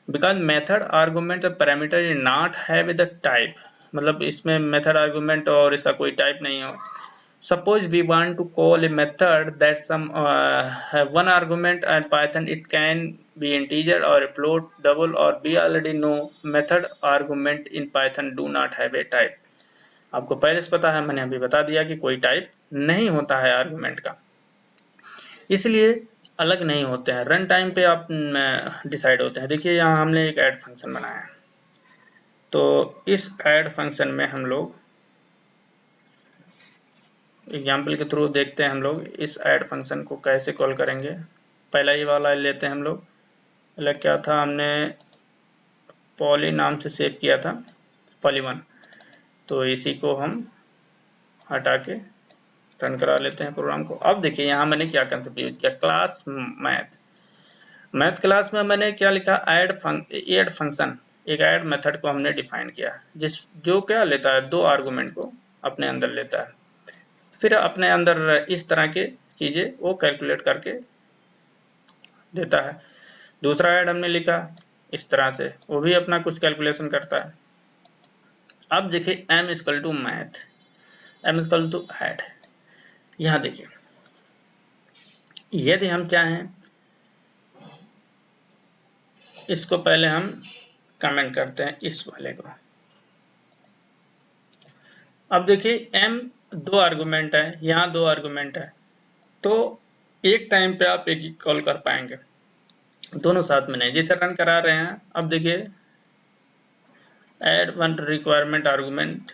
because method argument और parameter is not have the type, मतलब इसमें method argument और इसका कोई type नहीं हो। Suppose we want to call a method that some have one argument and Python it can be integer or a float, double or we already know method argument in Python do not have a type। आपको पहले से पता है, मैंने अभी बता दिया कि कोई टाइप नहीं होता है आर्गुमेंट का, इसलिए अलग नहीं होते हैं, रन टाइम पे आप डिसाइड होते हैं। देखिए यहाँ हमने एक ऐड फंक्शन बनाया है, तो इस ऐड फंक्शन में हम लोग एग्जाम्पल के थ्रू देखते हैं हम लोग इस ऐड फंक्शन को कैसे कॉल करेंगे। पहला ये वाला लेते हैं हम लोग, पहले क्या था, हमने पॉली नाम से सेव किया था, पॉली1, तो इसी को हम हटा के रन करा लेते हैं प्रोग्राम को। अब देखिए यहाँ मैंने क्या कंसेप्ट यूज किया, क्लास मैथ क्लास में मैंने क्या लिखा, ऐड फंक्शन, एक ऐड मेथड को हमने डिफाइन किया, जो क्या लेता है, दो आर्गुमेंट को अपने अंदर लेता है, फिर अपने अंदर इस तरह के चीजें वो कैलकुलेट करके देता है। दूसरा ऐड हमने लिखा इस तरह से, वो भी अपना कुछ कैलकुलेशन करता है। अब देखिए m equal to math, m equal to add. यहाँ देखिए यदि हम चाहें, इसको पहले हम कमेंट करते हैं इस वाले को। अब देखिए m दो आर्गुमेंट है, यहाँ दो आर्गुमेंट है, तो एक टाइम पे आप एक ही कॉल कर पाएंगे, दोनों साथ में नहीं। जैसे रन करा रहे हैं, अब देखिए ऐड वन रिक्वायरमेंट आर्गुमेंट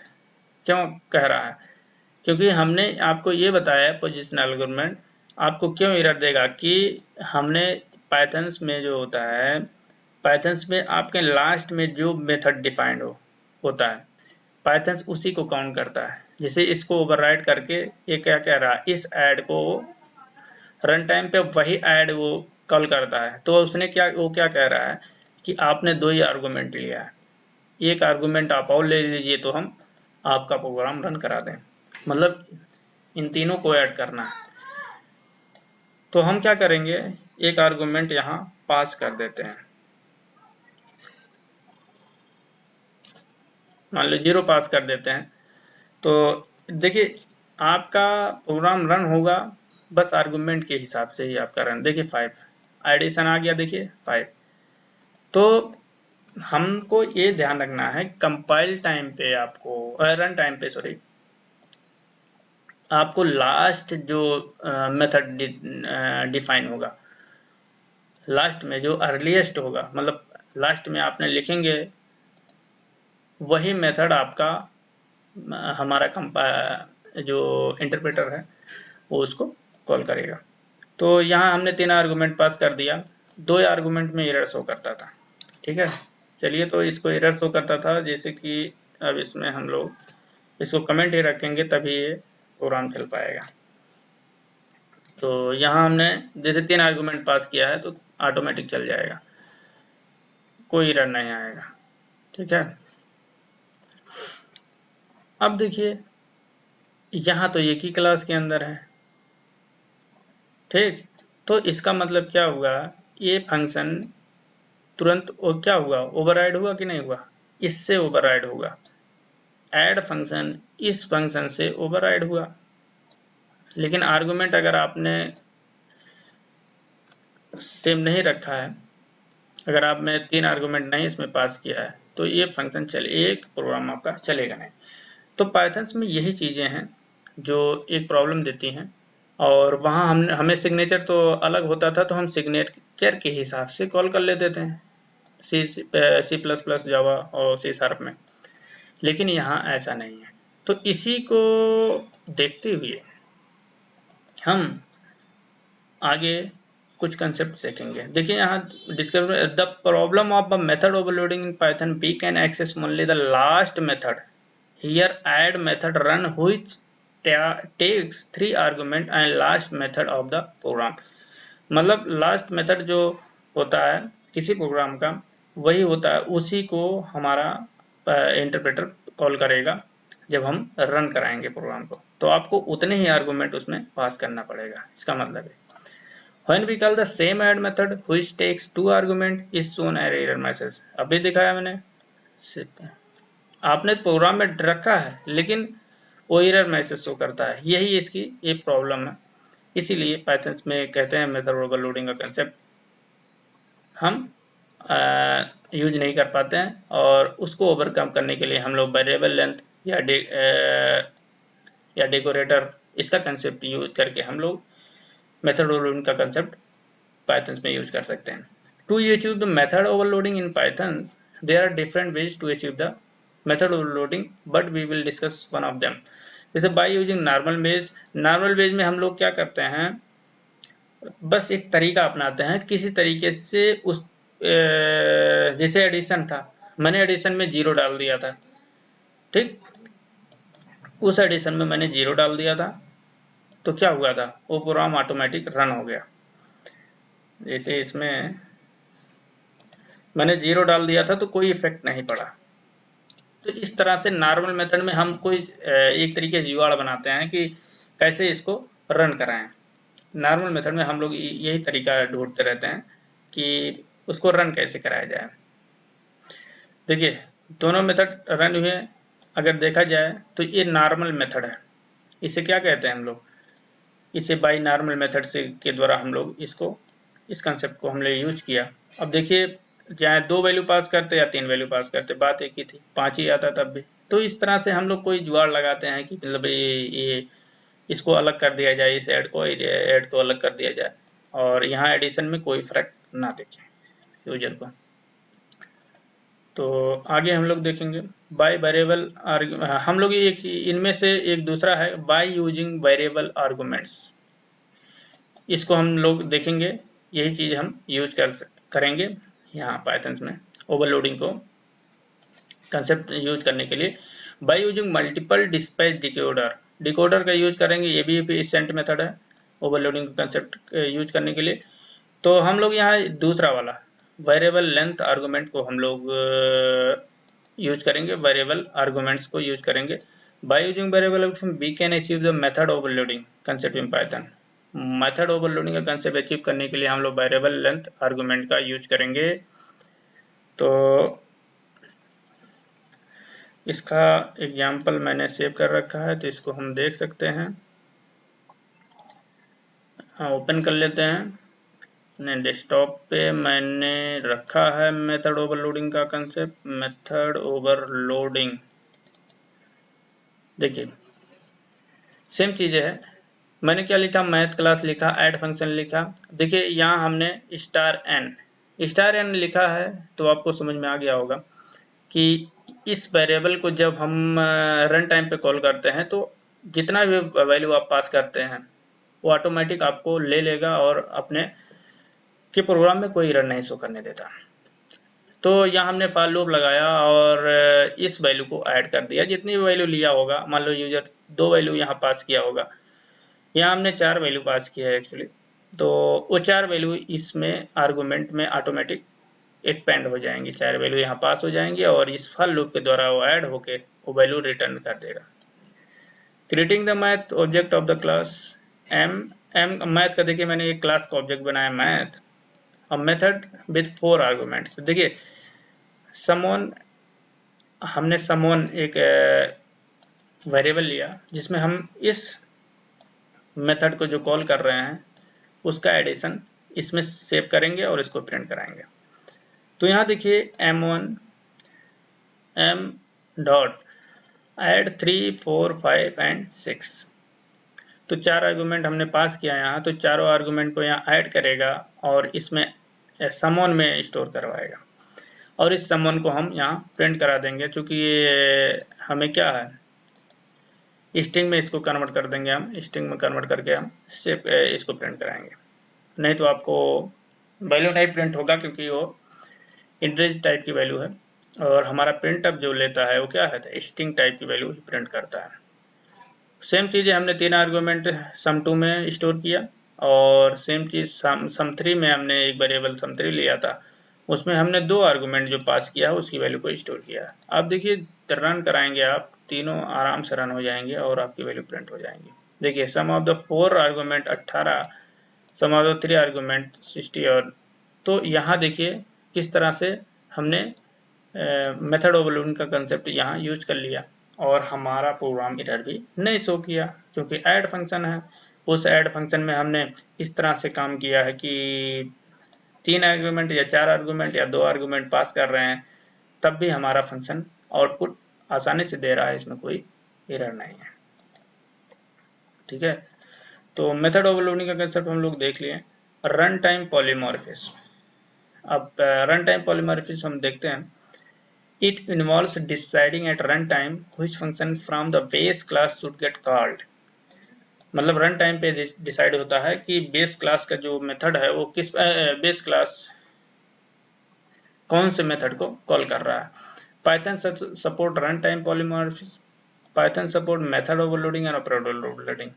क्यों कह रहा है, क्योंकि हमने आपको ये बताया पोजिशन आर्गुमेंट आपको क्यों एरर देगा कि हमने पाइथन्स में जो होता है, पाइथन्स में आपके लास्ट में जो मेथड डिफाइंड होता है, पाइथन्स उसी को काउंट करता है। जैसे इसको ओवरराइड करके ये क्या कह रहा है, इस ऐड को रन टाइम पे वही ऐड वो कॉल करता है, तो उसने वो क्या कह रहा है कि आपने दो ही आर्गुमेंट लिया है, एक आर्गुमेंट आप और ले लीजिए तो हम आपका प्रोग्राम रन करा दें, मतलब इन तीनों को ऐड करना है। तो हम क्या करेंगे, एक आर्गुमेंट यहाँ पास कर देते हैं, मान लो 0 पास कर देते हैं, तो देखिए आपका प्रोग्राम रन होगा बस आर्गुमेंट के हिसाब से ही आपका रन। देखिए 5 एडिशन आ गया, देखिए 5। तो हमको ये ध्यान रखना है कंपाइल टाइम पे आपको, रन टाइम पे सॉरी, आपको लास्ट जो मेथड डिफाइन होगा, लास्ट में जो अर्लीस्ट होगा, मतलब लास्ट में आपने लिखेंगे वही मेथड आपका हमारा जो इंटरप्रेटर है वो उसको कॉल करेगा। तो यहाँ हमने 3 आर्गूमेंट पास कर दिया, 2 आर्गूमेंट में एरर शो करता था। ठीक है, चलिए तो इसको एरर शो करता था, जैसे कि अब इसमें हम लोग इसको कमेंट ही रखेंगे तभी ये प्रोग्राम चल पाएगा। तो यहाँ हमने जैसे 3 आर्गूमेंट पास किया है तो ऑटोमेटिक चल जाएगा, कोई एरर नहीं आएगा। ठीक है, अब देखिए यहाँ तो एक ही क्लास के अंदर है। ठीक, तो इसका मतलब क्या हुआ, ये फंक्शन तुरंत क्या हुआ, ओवरराइड हुआ कि नहीं हुआ, इससे ओवरराइड हुआ। ऐड फंक्शन इस फंक्शन से ओवरराइड हुआ। लेकिन आर्गुमेंट अगर आपने सेम नहीं रखा है, अगर आपने 3 आर्गुमेंट नहीं इसमें पास किया है तो ये फंक्शन एक प्रोग्राम आपका चलेगा नहीं। तो पाइथन में यही चीज़ें हैं जो एक प्रॉब्लम देती हैं। और वहाँ हमें सिग्नेचर तो अलग होता था, तो हम सिग्नेचर के हिसाब से कॉल कर लेते थे C++, जावा और C# में। लेकिन यहाँ ऐसा नहीं है। तो इसी को देखते हुए हम आगे कुछ कंसेप्ट सीखेंगे। देखिए यहाँ discuss the problem of a method overloading in Python, we can access only the last method. Here add method run which takes 3 argument and last method of the program. मतलब लास्ट मेथड जो होता है किसी programme का वही होता है, उसी को हमारा इंटरप्रेटर कॉल करेगा जब हम रन कराएंगे प्रोग्राम को। तो आपको उतने ही आर्गुमेंट उसमें पास करना पड़ेगा, इसका मतलब है। When we call the same add method which takes 2 argument is shown an error message। अभी दिखाया मैंने, आपने प्रोग्राम में रखा है लेकिन वो एरर मैसेज शो करता है, यही इसकी एक प्रॉब्लम है। इसीलिए पाइथन में कहते हैं मेथड ओवरलोडिंग का कंसेप्ट हम यूज नहीं कर पाते हैं, और उसको ओवरकम करने के लिए हम लोग वेरिएबल लेंथ या डेकोरेटर इसका कंसेप्ट यूज करके हम लोग मेथड ओवरलोडिंग का कंसेप्ट पाइथन में यूज कर सकते हैं। To achieve the method overloading in Python there are different ways to achieve the method overloading, but we will discuss one of them. जैसे by using normal base. Normal base में हम लोग क्या करते हैं, बस एक तरीका अपनाते हैं, किसी तरीके से उस जैसे एडिशन था, मैंने एडिशन में 0 डाल दिया था। ठीक, उस एडिशन में मैंने 0 डाल दिया था तो क्या हुआ था, वो प्रोग्राम ऑटोमेटिक रन हो गया। जैसे इसमें मैंने 0 डाल दिया था तो कोई इफेक्ट नहीं पड़ा। तो इस तरह से नॉर्मल मेथड में हम कोई एक तरीके से जुगाड़ बनाते हैं कि कैसे इसको रन कराएं। नॉर्मल मेथड में हम लोग यही तरीका ढूंढते रहते हैं कि उसको रन कैसे कराया जाए। देखिए दोनों मेथड रन हुए, अगर देखा जाए तो ये नॉर्मल मेथड है। इसे क्या कहते हैं हम लोग, इसे बाई नॉर्मल मेथड से के द्वारा हम लोग इस कंसेप्ट को हमने यूज किया। अब देखिए चाहे 2 वैल्यू पास करते या 3 वैल्यू पास करते, बात एक ही थी, 5 ही आता तब भी। तो इस तरह से हम लोग कोई जुगाड़ लगाते हैं कि मतलब ये इसको अलग कर दिया जाए, इस ऐड को अलग कर दिया जाए, और यहाँ एडिशन में कोई फर्क ना दिखे यूजर को। तो आगे हम लोग देखेंगे बाय वेरिएबल हम लोग एक इनमें से एक दूसरा है बाय यूजिंग वेरिएबल आर्गुमेंट्स। इसको हम लोग देखेंगे, यही चीज हम यूज करेंगे यहाँ पाइथन में ओवरलोडिंग को कंसेप्ट यूज करने के लिए। By using multiple dispatch decoder का यूज करेंगे, ये भी एफिशिएंट मेथड है ओवरलोडिंग कंसेप्ट यूज करने के लिए। तो हम लोग यहाँ दूसरा वाला वेरिएबल लेंथ आर्गुमेंट को हम लोग यूज करेंगे, वेरिएबल आर्गुमेंट्स को यूज करेंगे। By using variable we can achieve the method overloading concept in Python. Method overloading का कंसेप्ट अचीव करने के लिए हम लोग वेरिएबल लेंथ आर्गुमेंट का यूज करेंगे। तो इसका एग्जाम्पल मैंने सेव कर रखा है तो इसको हम देख सकते हैं। ओपन कर लेते हैं अपने डेस्कटॉप पे, मैंने रखा है मेथड ओवरलोडिंग का कंसेप्ट, मेथड ओवरलोडिंग। देखिए सेम चीज़ है, मैंने क्या लिखा, मैथ क्लास लिखा, ऐड फंक्शन लिखा। देखिए यहाँ हमने स्टार एन लिखा है, तो आपको समझ में आ गया होगा कि इस वेरिएबल को जब हम रन टाइम पे कॉल करते हैं तो जितना भी वैल्यू आप पास करते हैं वो ऑटोमेटिक आपको ले लेगा और अपने के प्रोग्राम में कोई एरर नहीं शो करने देता। तो यहाँ हमने फॉर लूप लगाया और इस वैल्यू को ऐड कर दिया, जितनी भी वैल्यू लिया होगा, मान लो यूजर 2 वैल्यू यहाँ पास किया होगा, यहाँ हमने 4 वैल्यू पास किया है एक्चुअली, तो वो 4 वैल्यू इसमें आर्गुमेंट में ऑटोमेटिक एक्सपेंड हो जाएंगी, 4 वैल्यू यहाँ पास हो जाएंगी और इस फॉर लूप के द्वारा वो ऐड होके वो वैल्यू रिटर्न कर देगा। Creating the math object of the class M math का देखिए मैंने एक क्लास का ऑब्जेक्ट बनाया मैथ, और मेथड विथ 4 आर्गुमेंट्स। देखिए हमने समवन एक वेरिएबल लिया जिसमें हम इस मेथड को जो कॉल कर रहे हैं उसका एडिशन इसमें सेव करेंगे और इसको प्रिंट कराएंगे। तो यहाँ देखिए m1 m dot add 3 4 5 and 6, तो 4 आर्गुमेंट हमने पास किया यहाँ, तो चारों आर्गुमेंट को यहाँ ऐड करेगा और इसमें समवन में स्टोर करवाएगा और इस समवन को हम यहाँ प्रिंट करा देंगे, क्योंकि ये हमें क्या है स्ट्रिंग में इसको कन्वर्ट कर देंगे, हम स्ट्रिंग में कन्वर्ट करके हम इसको प्रिंट कराएंगे। नहीं तो आपको वैल्यू नहीं प्रिंट होगा क्योंकि वो इंटीजर टाइप की वैल्यू है और हमारा प्रिंट अब जो लेता है वो क्या है स्ट्रिंग टाइप की वैल्यू प्रिंट करता है। सेम चीज़ है, हमने 3 आर्गुमेंट sum2 में स्टोर किया और सेम चीज़ sum3 में हमने एक वेरिएबल sum3 लिया था, उसमें हमने 2 आर्गुमेंट जो पास किया उसकी वैल्यू को स्टोर किया। अब देखिए रन कराएंगे आप, तीनों आराम से रन हो जाएंगे और आपकी वैल्यू प्रिंट हो जाएंगी। देखिए sum of the 4 argument 18, sum of the 3 argument 60, और तो यहाँ देखिए किस तरह से हमने मेथड ओवरलोडिंग का कंसेप्ट यहाँ यूज कर लिया और हमारा प्रोग्राम एरर भी नहीं शो किया, क्योंकि ऐड फंक्शन है। उस ऐड फंक्शन में हमने इस तरह से काम किया है कि 3 आर्गुमेंट या 4 आर्गुमेंट या 2 आर्गुमेंट पास कर रहे हैं, तब भी हमारा फंक्शन आउटपुट आसानी से दे रहा है, इसमें कोई एरर नहीं है। ठीक है, तो मेथड ओवरलोडिंग का कंसेप्ट हम लोग देख लिए। रन टाइम पॉलीमॉर्फिज्म, अब रन टाइम पॉलीमॉर्फिज्म हम देखते हैं। It involves deciding at runtime which function from the base class should get called। मतलब रन टाइम पे डिसाइड होता है कि बेस क्लास का जो मेथड है वो किस बेस क्लास कौन से मेथड को कॉल कर रहा है। Python support run time polymorphism, Python support method overloading और ऑपरेटर ओवरलोडिंग,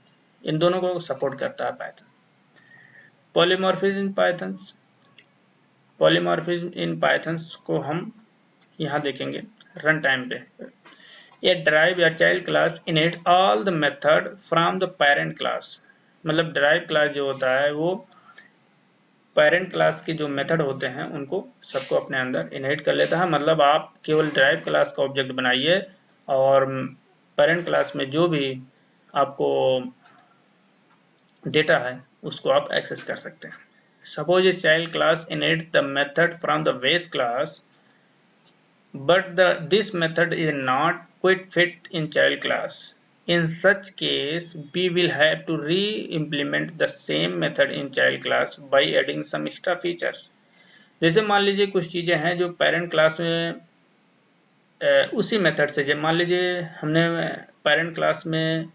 इन दोनों को सपोर्ट करता है पाइथन। पॉलीमॉर्फिज्म इन पाइथन को हम यहाँ देखेंगे रन टाइम पे। A derive या child class inherit all the method from the parent class, मतलब ड्राइव क्लास जो होता है वो पेरेंट क्लास के जो मेथड होते हैं उनको सबको अपने अंदर इनहेरिट कर लेता है। मतलब आप केवल ड्राइव क्लास का ऑब्जेक्ट बनाइए और पेरेंट क्लास में जो भी आपको डेटा है उसको आप एक्सेस कर सकते हैं। Suppose a child class inherit the method from the base class, but this method is not quite fit in child class. In such case, we will have to re-implement the same method in child class by adding some extra features. जैसे मान लीजिए कुछ चीज़ें हैं जो parent class में उसी method से, जब मान लीजिए हमने पेरेंट क्लास में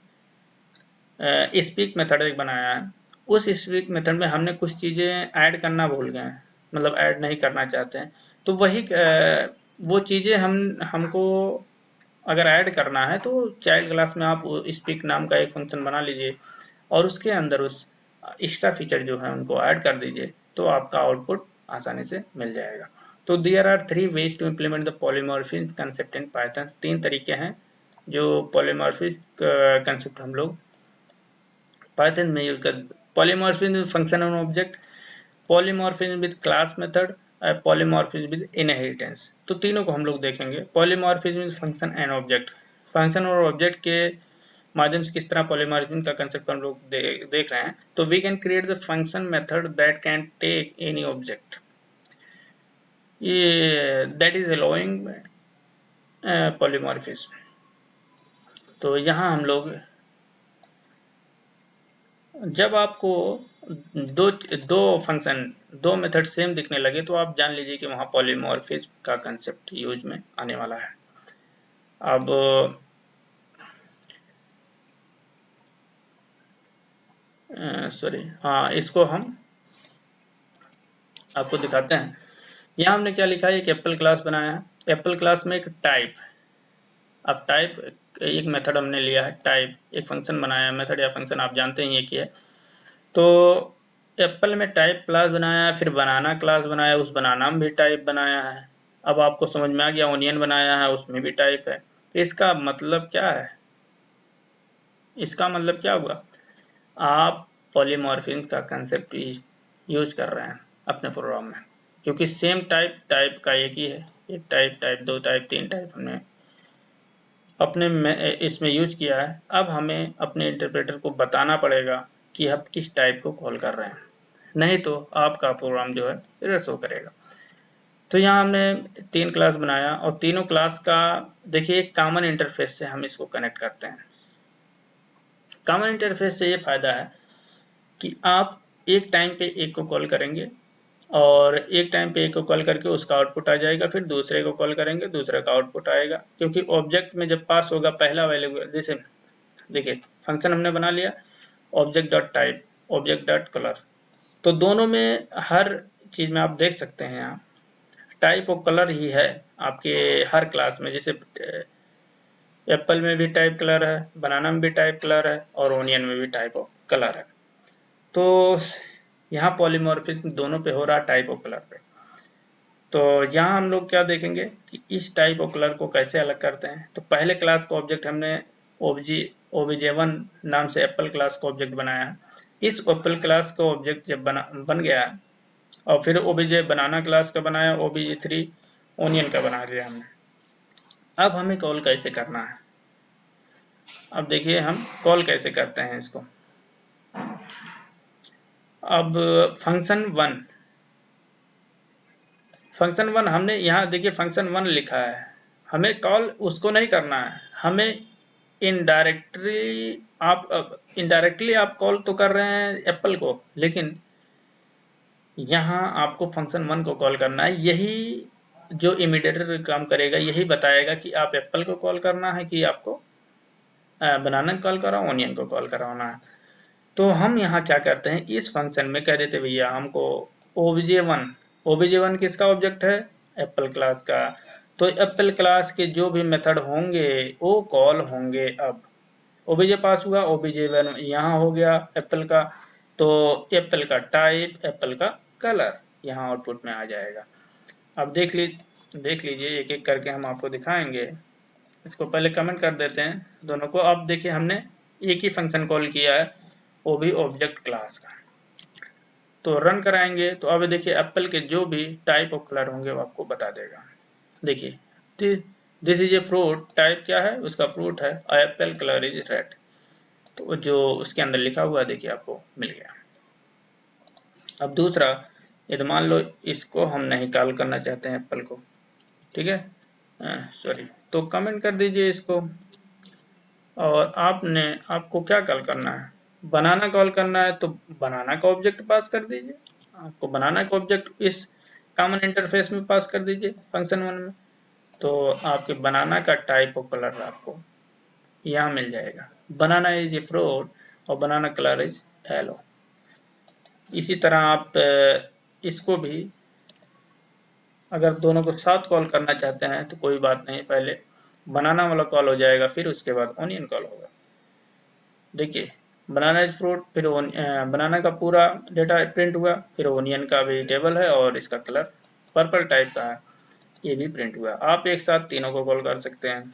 स्पीक मेथड एक बनाया है, उस स्पीक मेथड में हमने कुछ चीज़ें ऐड करना भूल गए हैं, मतलब ऐड नहीं करना चाहते हैं, तो वही वो चीज़ें हमको अगर ऐड करना है तो चाइल्ड क्लास में आप स्पीक नाम का एक फंक्शन बना लीजिए और उसके अंदर उस एक्स्ट्रा फीचर जो है उनको ऐड कर दीजिए, तो आपका आउटपुट आसानी से मिल जाएगा। तो there are 3 ways to implement the polymorphism concept in Python. 3 तरीके हैं जो पॉलीमॉर्फिज्म कंसेप्ट हम लोग पाइथन में यूज कर। Polymorphism function on object, polymorphism with class method, polymorphism with inheritance. तो तीनों को हम लोग देखेंगे। Polymorphism function and object, function और ऑब्जेक्ट के माध्यम से किस तरह पॉलीमॉर्फिज्म का कंसेप्ट हम लोग देख रहे हैं। तो we can create the function method that can take any object, ये दैट इज अलाउइंग पॉलीमॉर्फिज्म। तो यहाँ हम लोग जब आपको दो फंक्शन दो मेथड सेम दिखने लगे तो आप जान लीजिए कि वहाँ पॉलीमॉर्फिज्म का कंसेप्ट यूज में आने वाला है। अब सॉरी, हाँ इसको हम आपको दिखाते हैं। यहाँ हमने क्या लिखा है, एक एप्पल क्लास बनाया है। एप्पल क्लास में एक टाइप, अब टाइप एक मेथड हमने लिया है, टाइप एक फंक्शन बनाया है। मेथड या फंक्शन आप जानते हैं ये क्या है। तो एप्पल में टाइप क्लास बनाया, फिर बनाना क्लास बनाया, उस बनाना में भी टाइप बनाया है। अब आपको समझ में आ गया, ओनियन बनाया है उसमें भी टाइप है। इसका मतलब क्या है, इसका मतलब क्या हुआ, आप पॉलीमॉर्फिज्म का कंसेप्ट यूज कर रहे हैं अपने प्रोग्राम में, क्योंकि सेम टाइप टाइप का एक ही है। एक टाइप, टाइप दो टाइप, तीन टाइप हमने अपने में इसमें यूज किया है। अब हमें अपने इंटरप्रेटर को बताना पड़ेगा कि आप किस टाइप को कॉल कर रहे हैं, नहीं तो आपका प्रोग्राम जो है एरर शो करेगा। तो यहाँ हमने 3 क्लास बनाया और तीनों क्लास का देखिए एक कॉमन इंटरफेस से हम इसको कनेक्ट करते हैं। कॉमन इंटरफेस से ये फायदा है कि आप एक टाइम पे एक को कॉल करेंगे और एक टाइम पे एक को कॉल करके उसका आउटपुट आ जाएगा, फिर दूसरे को कॉल करेंगे दूसरे का आउटपुट आएगा। क्योंकि ऑब्जेक्ट में जब पास होगा पहला वैल्यू, जैसे देखिए फंक्शन हमने बना लिया object dot type, object dot colour, तो दोनों में हर चीज में आप देख सकते हैं यहाँ टाइप और कलर ही है आपके हर क्लास में। जैसे एप्पल में भी टाइप कलर है, बनाना में भी टाइप कलर है और ओनियन में भी टाइप ऑफ कलर है। तो यहाँ पॉलीमॉर्फिज्म दोनों पे हो रहा है, टाइप ऑफ कलर पे। तो यहाँ हम लोग क्या देखेंगे कि इस टाइप ऑफ कलर को कैसे अलग करते हैं। तो पहले क्लास का ऑब्जेक्ट हमने obj1 नाम से एप्पल क्लास का ऑब्जेक्ट बनाया है। इस एप्पल क्लास का ऑब्जेक्ट जब बन गया और फिर obj बनाना क्लास का बनाया, obj3 ओनियन का बना लिया हमने। अब हमें कॉल कैसे करना है, अब देखिए हम कॉल कैसे करते हैं इसको। अब फंक्शन वन हमने यहाँ देखिए फंक्शन वन लिखा है, हमें कॉल उसको नहीं करना है, हमें इनडायरेक्टली आप कॉल तो कर रहे हैं एप्पल को, लेकिन यहाँ आपको फंक्शन वन को कॉल करना है। यही जो इमीडिएटर काम करेगा, यही बताएगा कि आप एप्पल को कॉल करना है कि आपको बनाना कॉल कराओ, ओनियन को कॉल कराना है। तो हम यहाँ क्या करते हैं, इस फंक्शन में कह देते भैया हमको obj1 किसका ऑब्जेक्ट है, एप्पल क्लास का। तो एप्पल क्लास के जो भी मेथड होंगे वो कॉल होंगे। अब obj पास हुआ, obj1 यहाँ हो गया एप्पल का, तो एप्पल का टाइप, एप्पल का कलर यहाँ आउटपुट में आ जाएगा। अब देख लीजिए एक एक करके हम आपको दिखाएंगे। इसको पहले कमेंट कर देते हैं दोनों को। अब देखिए हमने एक ही फंक्शन कॉल किया है, वो भी ऑब्जेक्ट क्लास का। तो रन कराएंगे तो अब देखिए एप्पल के जो भी टाइप ऑफ कलर होंगे वो आपको बता देगा। देखिए this is a fruit, type क्या है उसका, फ्रूट है, एप्पल कलर इज रेड। तो जो उसके अंदर लिखा हुआ है देखिए आपको मिल गया। अब दूसरा, यदि मान लो इसको हम नहीं कॉल करना चाहते हैं एप्पल को, ठीक है, सॉरी, तो कमेंट कर दीजिए इसको। और आपको क्या कॉल करना है, बनाना कॉल करना है तो बनाना का ऑब्जेक्ट पास कर दीजिए। आपको बनाना का ऑब्जेक्ट इस कॉमन इंटरफेस में पास कर दीजिए फंक्शन वन में, तो आपके बनाना का टाइप ऑफ कलर आपको यहाँ मिल जाएगा। बनाना इज ए फ्रूट और बनाना कलर इज येलो। इसी तरह आप इसको भी अगर दोनों को साथ कॉल करना चाहते हैं तो कोई बात नहीं, पहले बनाना वाला कॉल हो जाएगा, फिर उसके बाद ओनियन कॉल होगा। देखिए बनाना इज फ्रूट, फिर बनाना का पूरा डेटा प्रिंट हुआ, फिर ओनियन का भी टेबल है और इसका कलर पर्पल टाइप का है, ये भी प्रिंट हुआ। आप एक साथ तीनों को कॉल कर सकते हैं।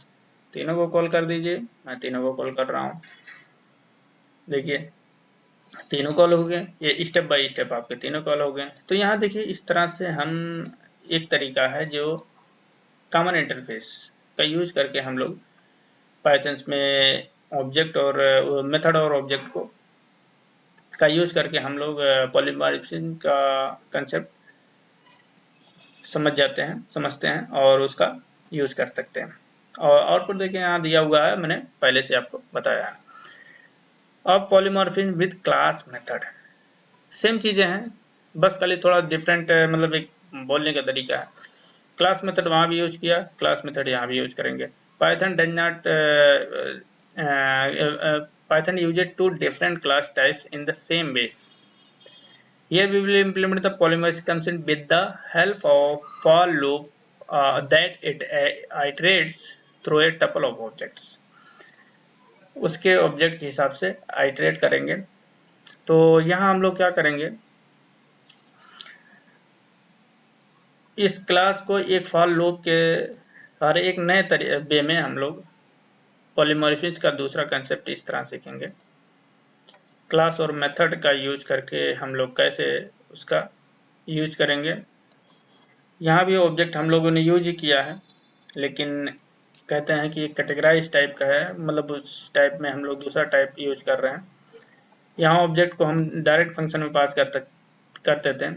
तीनों को कॉल कर दीजिए, मैं तीनों को कॉल कर रहा हूँ। देखिए तीनों कॉल हो गए, ये स्टेप बाय स्टेप आपके तीनों कॉल हो गए। तो यहाँ देखिए इस तरह से हम एक तरीका है जो कॉमन इंटरफेस का यूज करके हम लोग पाइथन में ऑब्जेक्ट और मेथड और ऑब्जेक्ट का यूज करके हम लोग पॉलीमॉर्फिज्म का कंसेप्ट समझते हैं और उसका यूज कर सकते हैं। और आउटपुट देखिए यहाँ दिया हुआ है, मैंने पहले से आपको बताया है। अब polymorphism with class method, same चीजें हैं, बस खाली थोड़ा डिफरेंट मतलब एक बोलने का तरीका है। क्लास मेथड वहाँ भी यूज किया, क्लास मेथड यहाँ भी यूज करेंगे। Python does not Python uses two different class types in the same way. Here we will implement the polymorphism concept with the help of for loop that it iterates through a tuple of objects. उसके object के हिसाब से iterate करेंगे। तो यहाँ हम लोग क्या करेंगे, इस क्लास को एक फॉर लूप के और एक नए वे में हम लोग पॉलीमॉर्फिज्म का दूसरा कंसेप्ट इस तरह सीखेंगे। क्लास और मेथड का यूज करके हम लोग कैसे उसका यूज करेंगे। यहाँ भी ऑब्जेक्ट हम लोगों ने यूज ही किया है, लेकिन कहते हैं कि कैटेगराइज टाइप का है, मतलब उस टाइप में हम लोग दूसरा टाइप यूज कर रहे हैं। यहाँ ऑब्जेक्ट को हम डायरेक्ट फंक्शन में पास करते थे।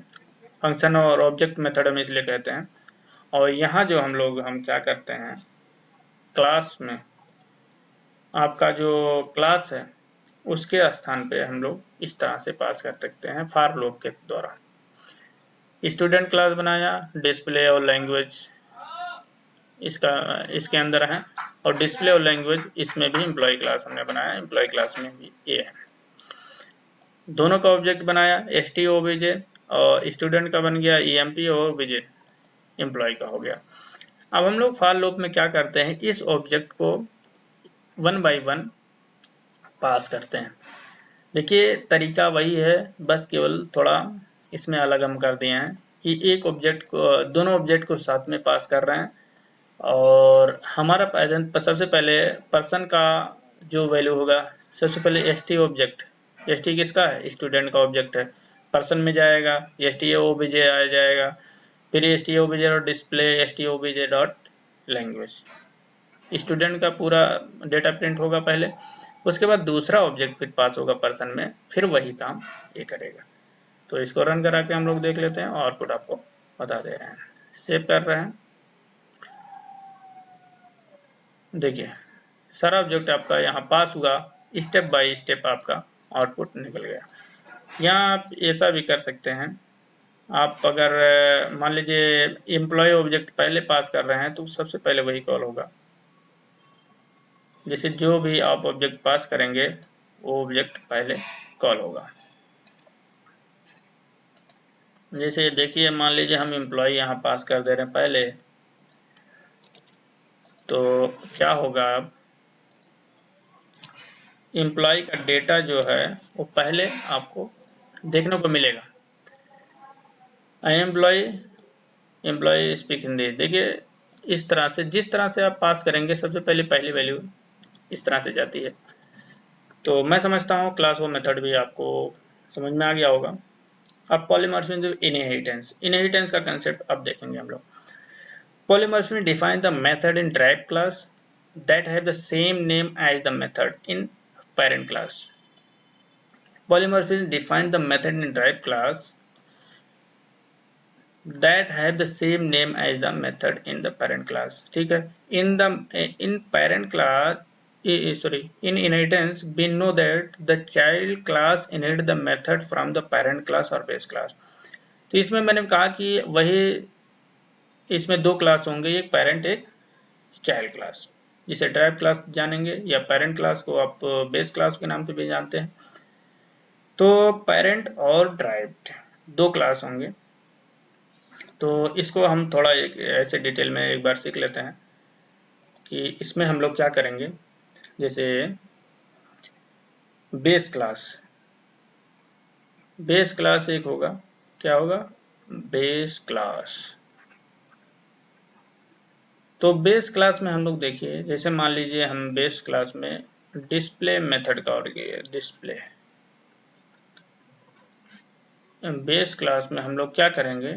फंक्शन और ऑब्जेक्ट मेथड हम इसलिए कहते हैं। और यहाँ जो हम क्या करते हैं, क्लास में आपका जो क्लास है उसके स्थान पे हम लोग इस तरह से पास कर सकते हैं फॉर लूप के द्वारा। स्टूडेंट क्लास बनाया, डिस्प्ले और लैंग्वेज इसके अंदर है, और डिस्प्ले और लैंग्वेज इसमें भी एम्प्लॉय क्लास हमने बनाया, एम्प्लॉय क्लास में भी ये है। दोनों का ऑब्जेक्ट बनाया, stObj, और स्टूडेंट का बन गया emp और obj एम्प्लॉय का हो गया। अब हम लोग फॉर लूप में क्या करते हैं, इस ऑब्जेक्ट को 1 बाय 1 पास करते हैं। देखिए तरीका वही है, बस केवल थोड़ा इसमें अलग हम कर दिए हैं कि एक ऑब्जेक्ट को, दोनों ऑब्जेक्ट को साथ में पास कर रहे हैं। और हमारा सबसे पहले पर्सन का जो वैल्यू होगा, सबसे पहले st ऑब्जेक्ट, st किसका है, स्टूडेंट का ऑब्जेक्ट है, पर्सन में जाएगा, stObj आ जाएगा, फिर stObj और display stObj dot language, student का पूरा डेटा प्रिंट होगा पहले, उसके बाद दूसरा ऑब्जेक्ट फिर पास होगा पर्सन में, फिर वही काम ये करेगा। तो इसको रन करा के हम लोग देख लेते हैं और आउटपुट आपको बता दे रहे हैं। सेव कर रहे हैं, देखिए सारा ऑब्जेक्ट आपका यहाँ पास हुआ, स्टेप बाय स्टेप आपका आउटपुट निकल गया। यहाँ आप ऐसा भी कर सकते हैं, आप अगर मान लीजिए एम्प्लॉय ऑब्जेक्ट पहले पास कर रहे हैं तो सबसे पहले वही कॉल होगा। जैसे जो भी आप ऑब्जेक्ट पास करेंगे वो ऑब्जेक्ट पहले कॉल होगा। जैसे देखिए मान लीजिए हम एम्प्लॉय यहाँ पास कर दे रहे हैं पहले, तो क्या होगा, अब एम्प्लॉय का डेटा जो है वो पहले आपको देखने को मिलेगा। एम्प्लॉय स्पीक हिंदी, देखिए इस तरह से, जिस तरह से आप पास करेंगे सबसे पहले पहली वैल्यू इस तरह से जाती है। तो मैं समझता हूँ क्लास और मेथड भी आपको समझ में आ गया होगा। अब पॉलीमॉर्फिज्म इनहेरिटेंस का कंसेप्ट अब देखेंगे हम लोग। Polymorphism defines the method in derived class that have the same name as the method in parent class. Polymorphism defines the method in derived class that have the same name as the method in the parent class. ठीक है, in parent class, in inheritance we know that the child class inherit the method from the parent class or base class. तो इसमें मैंने कहा कि वही इसमें दो क्लास होंगे, एक पेरेंट एक चाइल्ड क्लास, जिसे ड्राइव क्लास जानेंगे, या पेरेंट क्लास को आप बेस क्लास के नाम से भी जानते हैं। तो पेरेंट और ड्राइव्ड दो क्लास होंगे। तो इसको हम थोड़ा एक ऐसे डिटेल में एक बार सीख लेते हैं कि इसमें हम लोग क्या करेंगे। जैसे बेस क्लास एक होगा, क्या होगा, बेस क्लास। तो बेस क्लास में हम लोग देखिए, जैसे मान लीजिए हम बेस क्लास में डिस्प्ले मेथड का, और डिस्प्ले बेस क्लास में हम लोग क्या करेंगे,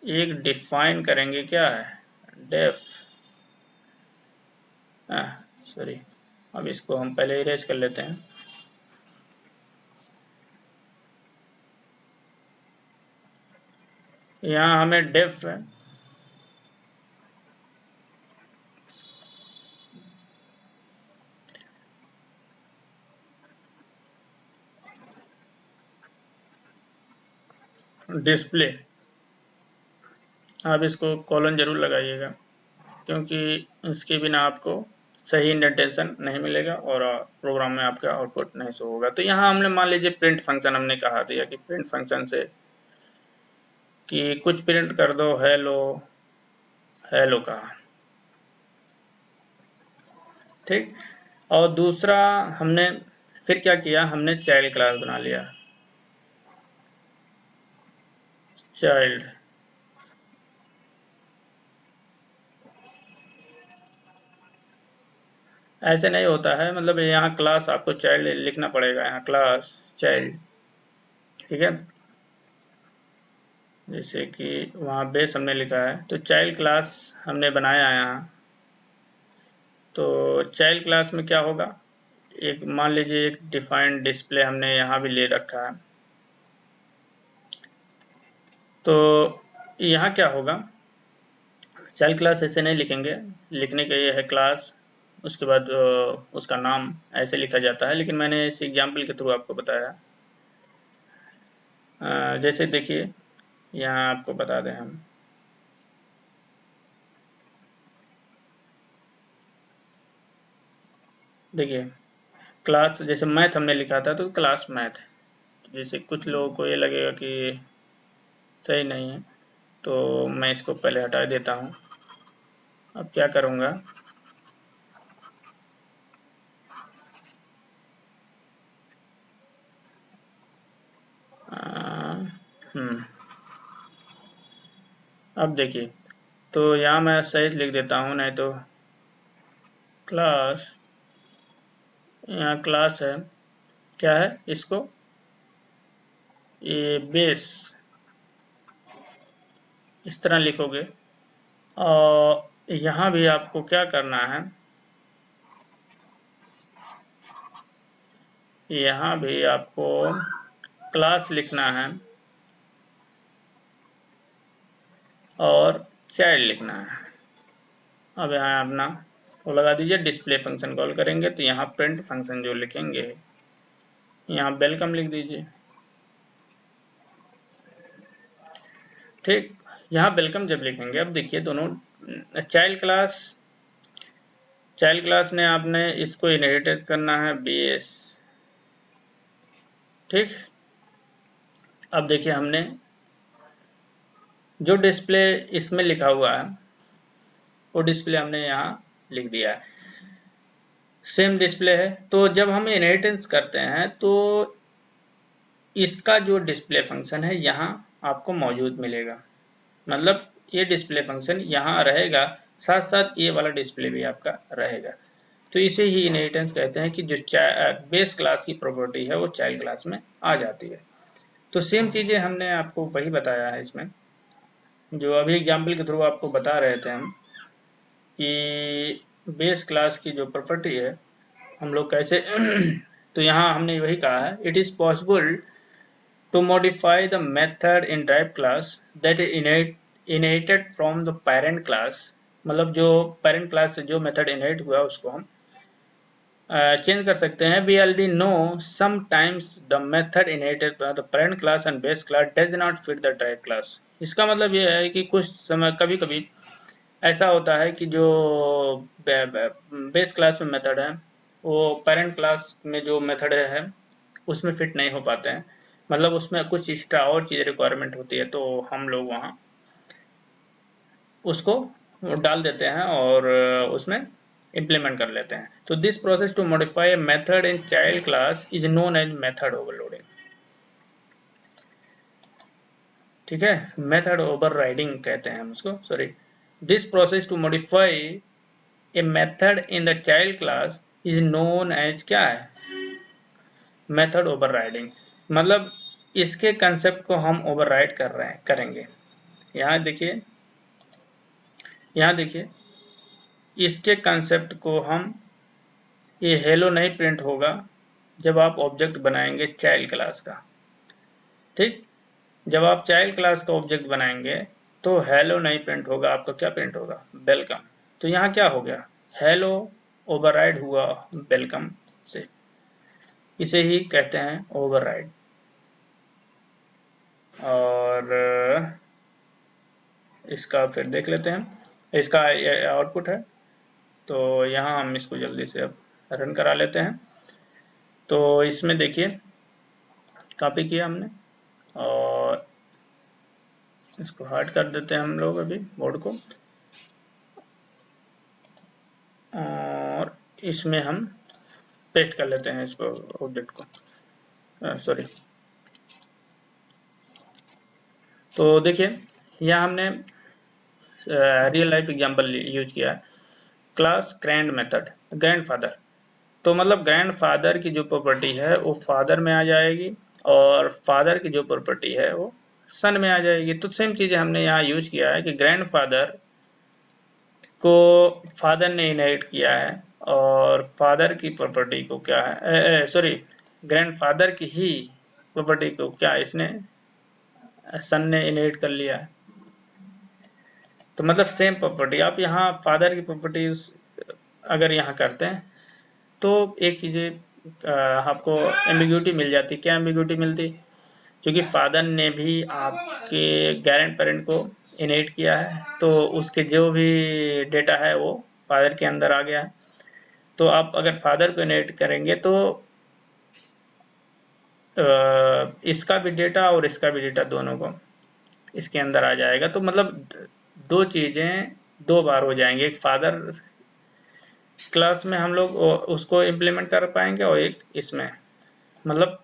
एक डिफाइन करेंगे, क्या है, डेफ, सॉरी, अब इसको हम पहले इरेज कर लेते हैं। यहाँ हमें डेफ है, डिस्प्ले, आप इसको कॉलन जरूर लगाइएगा क्योंकि इसके बिना आपको सही इंडेंटेशन नहीं मिलेगा और प्रोग्राम में आपका आउटपुट नहीं शो होगा। तो यहाँ हमने मान लीजिए प्रिंट फंक्शन हमने कहा दिया कि प्रिंट फंक्शन से कि कुछ प्रिंट कर दो, हेलो हेलो कहा, ठीक। और दूसरा हमने फिर क्या किया, हमने चाइल्ड क्लास बना लिया, चाइल्ड। ऐसे नहीं होता है, मतलब यहाँ क्लास आपको चाइल्ड लिखना पड़ेगा, यहाँ क्लास चाइल्ड, ठीक है। जैसे कि वहाँ बेस हमने लिखा है, तो चाइल्ड क्लास हमने बनाया है यहाँ। तो चाइल्ड क्लास में क्या होगा, एक मान लीजिए एक डिफाइंड डिस्प्ले हमने यहाँ भी ले रखा है। तो यहाँ क्या होगा, चाइल्ड क्लास ऐसे नहीं लिखेंगे, लिखने के ये है क्लास, उसके बाद उसका नाम ऐसे लिखा जाता है, लेकिन मैंने इस एग्जाम्पल के थ्रू आपको बताया। जैसे देखिए यहाँ आपको बता दें हम, देखिए क्लास जैसे मैथ हमने लिखा था, तो क्लास मैथ। जैसे कुछ लोगों को ये लगेगा कि सही नहीं है, तो मैं इसको पहले हटा देता हूँ। अब क्या करूँगा, हम्म, अब देखिए, तो यहाँ मैं सही लिख देता हूँ, नहीं तो क्लास, यहाँ क्लास है, क्या है इसको, ये बेस, इस तरह लिखोगे। और यहाँ भी आपको क्या करना है, यहाँ भी आपको क्लास लिखना है और चाइल्ड लिखना है। अब यहाँ अपना वो लगा दीजिए, डिस्प्ले फंक्शन कॉल करेंगे तो यहाँ प्रिंट फंक्शन जो लिखेंगे, यहाँ वेलकम लिख दीजिए, ठीक। यहाँ वेलकम जब लिखेंगे, अब देखिए दोनों चाइल्ड क्लास ने आपने इसको इनहेरिटेड करना है बेस, ठीक। अब देखिए हमने जो डिस्प्ले इसमें लिखा हुआ है वो डिस्प्ले हमने यहाँ लिख दिया है, सेम डिस्प्ले है। तो जब हम इनहेरिटेंस करते हैं तो इसका जो डिस्प्ले फंक्शन है यहाँ आपको मौजूद मिलेगा, मतलब ये डिस्प्ले फंक्शन यहाँ रहेगा, साथ साथ ये वाला डिस्प्ले भी आपका रहेगा। तो इसे ही इनहेरिटेंस कहते हैं कि जो बेस क्लास की प्रॉपर्टी है वो चाइल्ड क्लास में आ जाती है। तो सेम चीजें हमने आपको वही बताया है इसमें, जो अभी एग्जाम्पल के थ्रू आपको बता रहे थे हम कि बेस क्लास की जो प्रॉपर्टी है हम लोग कैसे तो यहाँ हमने वही कहा है, it is possible to modify the method in type class that is inherited from the parent class, मतलब जो parent class से जो मेथड इनहेरिट हुआ उसको हम चेंज कर सकते हैं। We already know sometimes the method inherited by the parent class and base class does not fit the type class। इसका मतलब ये है कि कुछ समय कभी कभी ऐसा होता है कि जो बेस क्लास में मेथड है वो पेरेंट क्लास में जो मेथड है उसमें फिट नहीं हो पाते हैं, मतलब उसमें कुछ एक्स्ट्रा और चीज़ रिक्वायरमेंट होती है, तो हम लोग वहाँ उसको डाल देते हैं और उसमें इम्प्लीमेंट कर लेते हैं। तो this process to modify method in child class is known as method overloading, ठीक है, मेथड ओवरराइडिंग कहते हैं हम उसको, sorry. This process to modify a method in the child class is known as क्या है, मेथड ओवरराइडिंग। मतलब इसके कंसेप्ट को हम ओवरराइड कर रहे हैं, करेंगे। यहाँ देखिए इसके कंसेप्ट को हम, ये हेलो नहीं प्रिंट होगा जब आप ऑब्जेक्ट बनाएंगे चाइल्ड क्लास का, ठीक। जब आप चाइल्ड क्लास का ऑब्जेक्ट बनाएंगे तो हेलो नहीं प्रिंट होगा, आपका क्या प्रिंट होगा, वेलकम। तो यहाँ क्या हो गया, हेलो ओवरराइड हुआ वेलकम से, इसे ही कहते हैं ओवरराइड। और इसका फिर देख लेते हैं, इसका आउटपुट है, तो यहाँ हम इसको जल्दी से अब रन करा लेते हैं। तो इसमें देखिए कॉपी किया हमने और इसको हाइड कर देते हैं हम लोग अभी बोर्ड को, और इसमें हम पेस्ट कर लेते हैं इसको ऑब्जेक्ट को, सॉरी। तो देखिए यहाँ हमने रियल लाइफ एग्जांपल यूज किया है, क्लास ग्रैंड मेथड ग्रैंडफादर। तो मतलब ग्रैंडफादर की जो प्रॉपर्टी है वो फादर में आ जाएगी और फादर की जो प्रॉपर्टी है वो सन में आ जाएगी। तो सेम चीज़ हमने यहाँ यूज किया है कि ग्रैंडफादर को फादर ने इनहेरिट किया है और फादर की प्रॉपर्टी को क्या है, सॉरी, ग्रैंडफादर की ही प्रॉपर्टी को क्या इसने सन ने इनहेरिट कर लिया है। तो मतलब सेम प्रॉपर्टी आप यहाँ फादर की प्रॉपर्टीज अगर यहाँ करते हैं तो एक चीज़ें आपको एम्बिग्यूटी मिल जाती। क्या एम्बिग्यूटी मिलती? क्योंकि फादर ने भी आपके ग्रैंड पेरेंट को इनहेरिट किया है, तो उसके जो भी डेटा है वो फादर के अंदर आ गया है। तो आप अगर फादर को इनहेरिट करेंगे तो इसका भी डेटा और इसका भी डेटा दोनों को इसके अंदर आ जाएगा। तो मतलब दो चीज़ें दो बार हो जाएंगे, एक फादर क्लास में हम लोग उसको इम्प्लीमेंट कर पाएंगे और एक इसमें, मतलब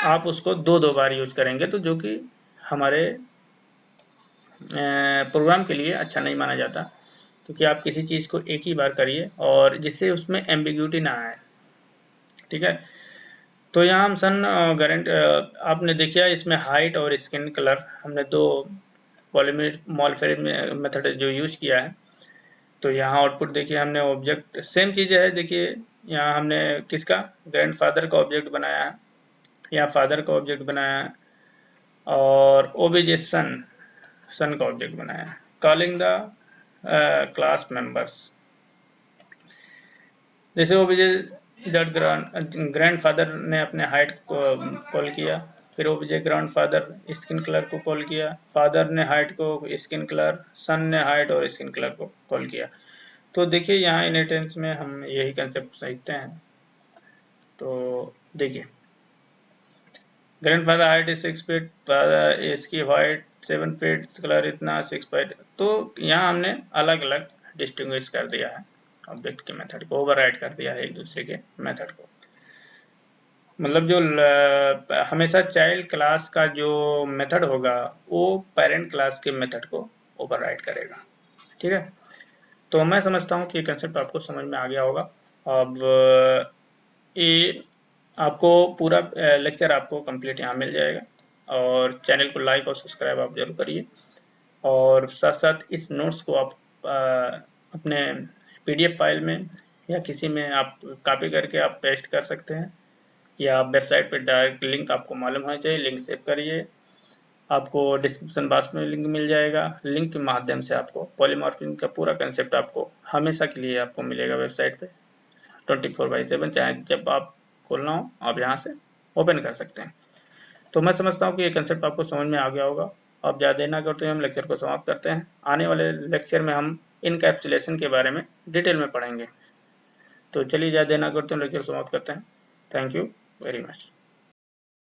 आप उसको दो बार यूज करेंगे तो जो कि हमारे प्रोग्राम के लिए अच्छा नहीं माना जाता, क्योंकि आप किसी चीज़ को एक ही बार करिए और जिससे उसमें एम्बिग्यूटी ना आए। ठीक है, तो यहाँ हम सन गारंट आपने देखिए इसमें हाइट और स्किन कलर हमने दो मॉडिफायर मेथड जो यूज किया है। तो यहाँ आउटपुट देखिए हमने ऑब्जेक्ट सेम चीज़ें है। देखिए यहाँ हमने किसका ग्रैंडफादर का ऑब्जेक्ट बनाया है, यहाँ फादर का ऑब्जेक्ट बनाया है और ओबीजे सन का ऑब्जेक्ट बनाया है, कॉलिंग द क्लास मेंबर्स। जैसे ओबीजे दैट ग्रैंडफादर ने अपने हाइट को कॉल किया, फिर ओबीजे ग्रैंडफादर स्किन कलर को कॉल किया, फादर ने हाइट को स्किन कलर, सन ने हाइट और स्किन कलर को कॉल किया। तो देखिए यहाँ इनहेरिटेंस में हम यही कंसेप्ट सीखते हैं। तो देखिए grandfather height is 6 feet, father इसकी हाइट 7 फीट, कलर इतना 6 फीट। तो यहाँ हमने अलग अलग डिस्टिंग्विश कर दिया है, ऑब्जेक्ट के मेथड को ओवरराइड कर दिया है एक दूसरे के मेथड को। मतलब जो हमेशा चाइल्ड क्लास का जो मेथड होगा वो पेरेंट क्लास के मेथड को ओवरराइड करेगा। ठीक है, तो मैं समझता हूँ कि ये कंसेप्ट आपको समझ में आ गया होगा। अब ये आपको पूरा लेक्चर आपको कंप्लीट यहाँ मिल जाएगा और चैनल को लाइक और सब्सक्राइब आप जरूर करिए, और साथ साथ इस नोट्स को आप अपने PDF फाइल में या किसी में आप कॉपी करके आप पेस्ट कर सकते हैं, या आप वेबसाइट पर डायरेक्ट लिंक आपको मालूम होना चाहिए, लिंक सेव करिए। आपको डिस्क्रिप्शन बॉक्स में लिंक मिल जाएगा, लिंक के माध्यम से आपको पॉलीमॉर्फिज्म का पूरा कंसेप्ट आपको हमेशा के लिए आपको मिलेगा वेबसाइट पे 24/7। चाहे जब आप खोलना हो आप यहाँ से ओपन कर सकते हैं। तो मैं समझता हूँ कि ये कंसेप्ट आपको समझ में आ गया होगा। अब ज़्यादा देर ना करते हुए हम लेक्चर को समाप्त करते हैं। आने वाले लेक्चर में हम इनकैप्सुलेशन के बारे में डिटेल में पढ़ेंगे। तो चलिए ज़्यादा देर ना करते हुए लेक्चर समाप्त करते हैं। Thank you very much.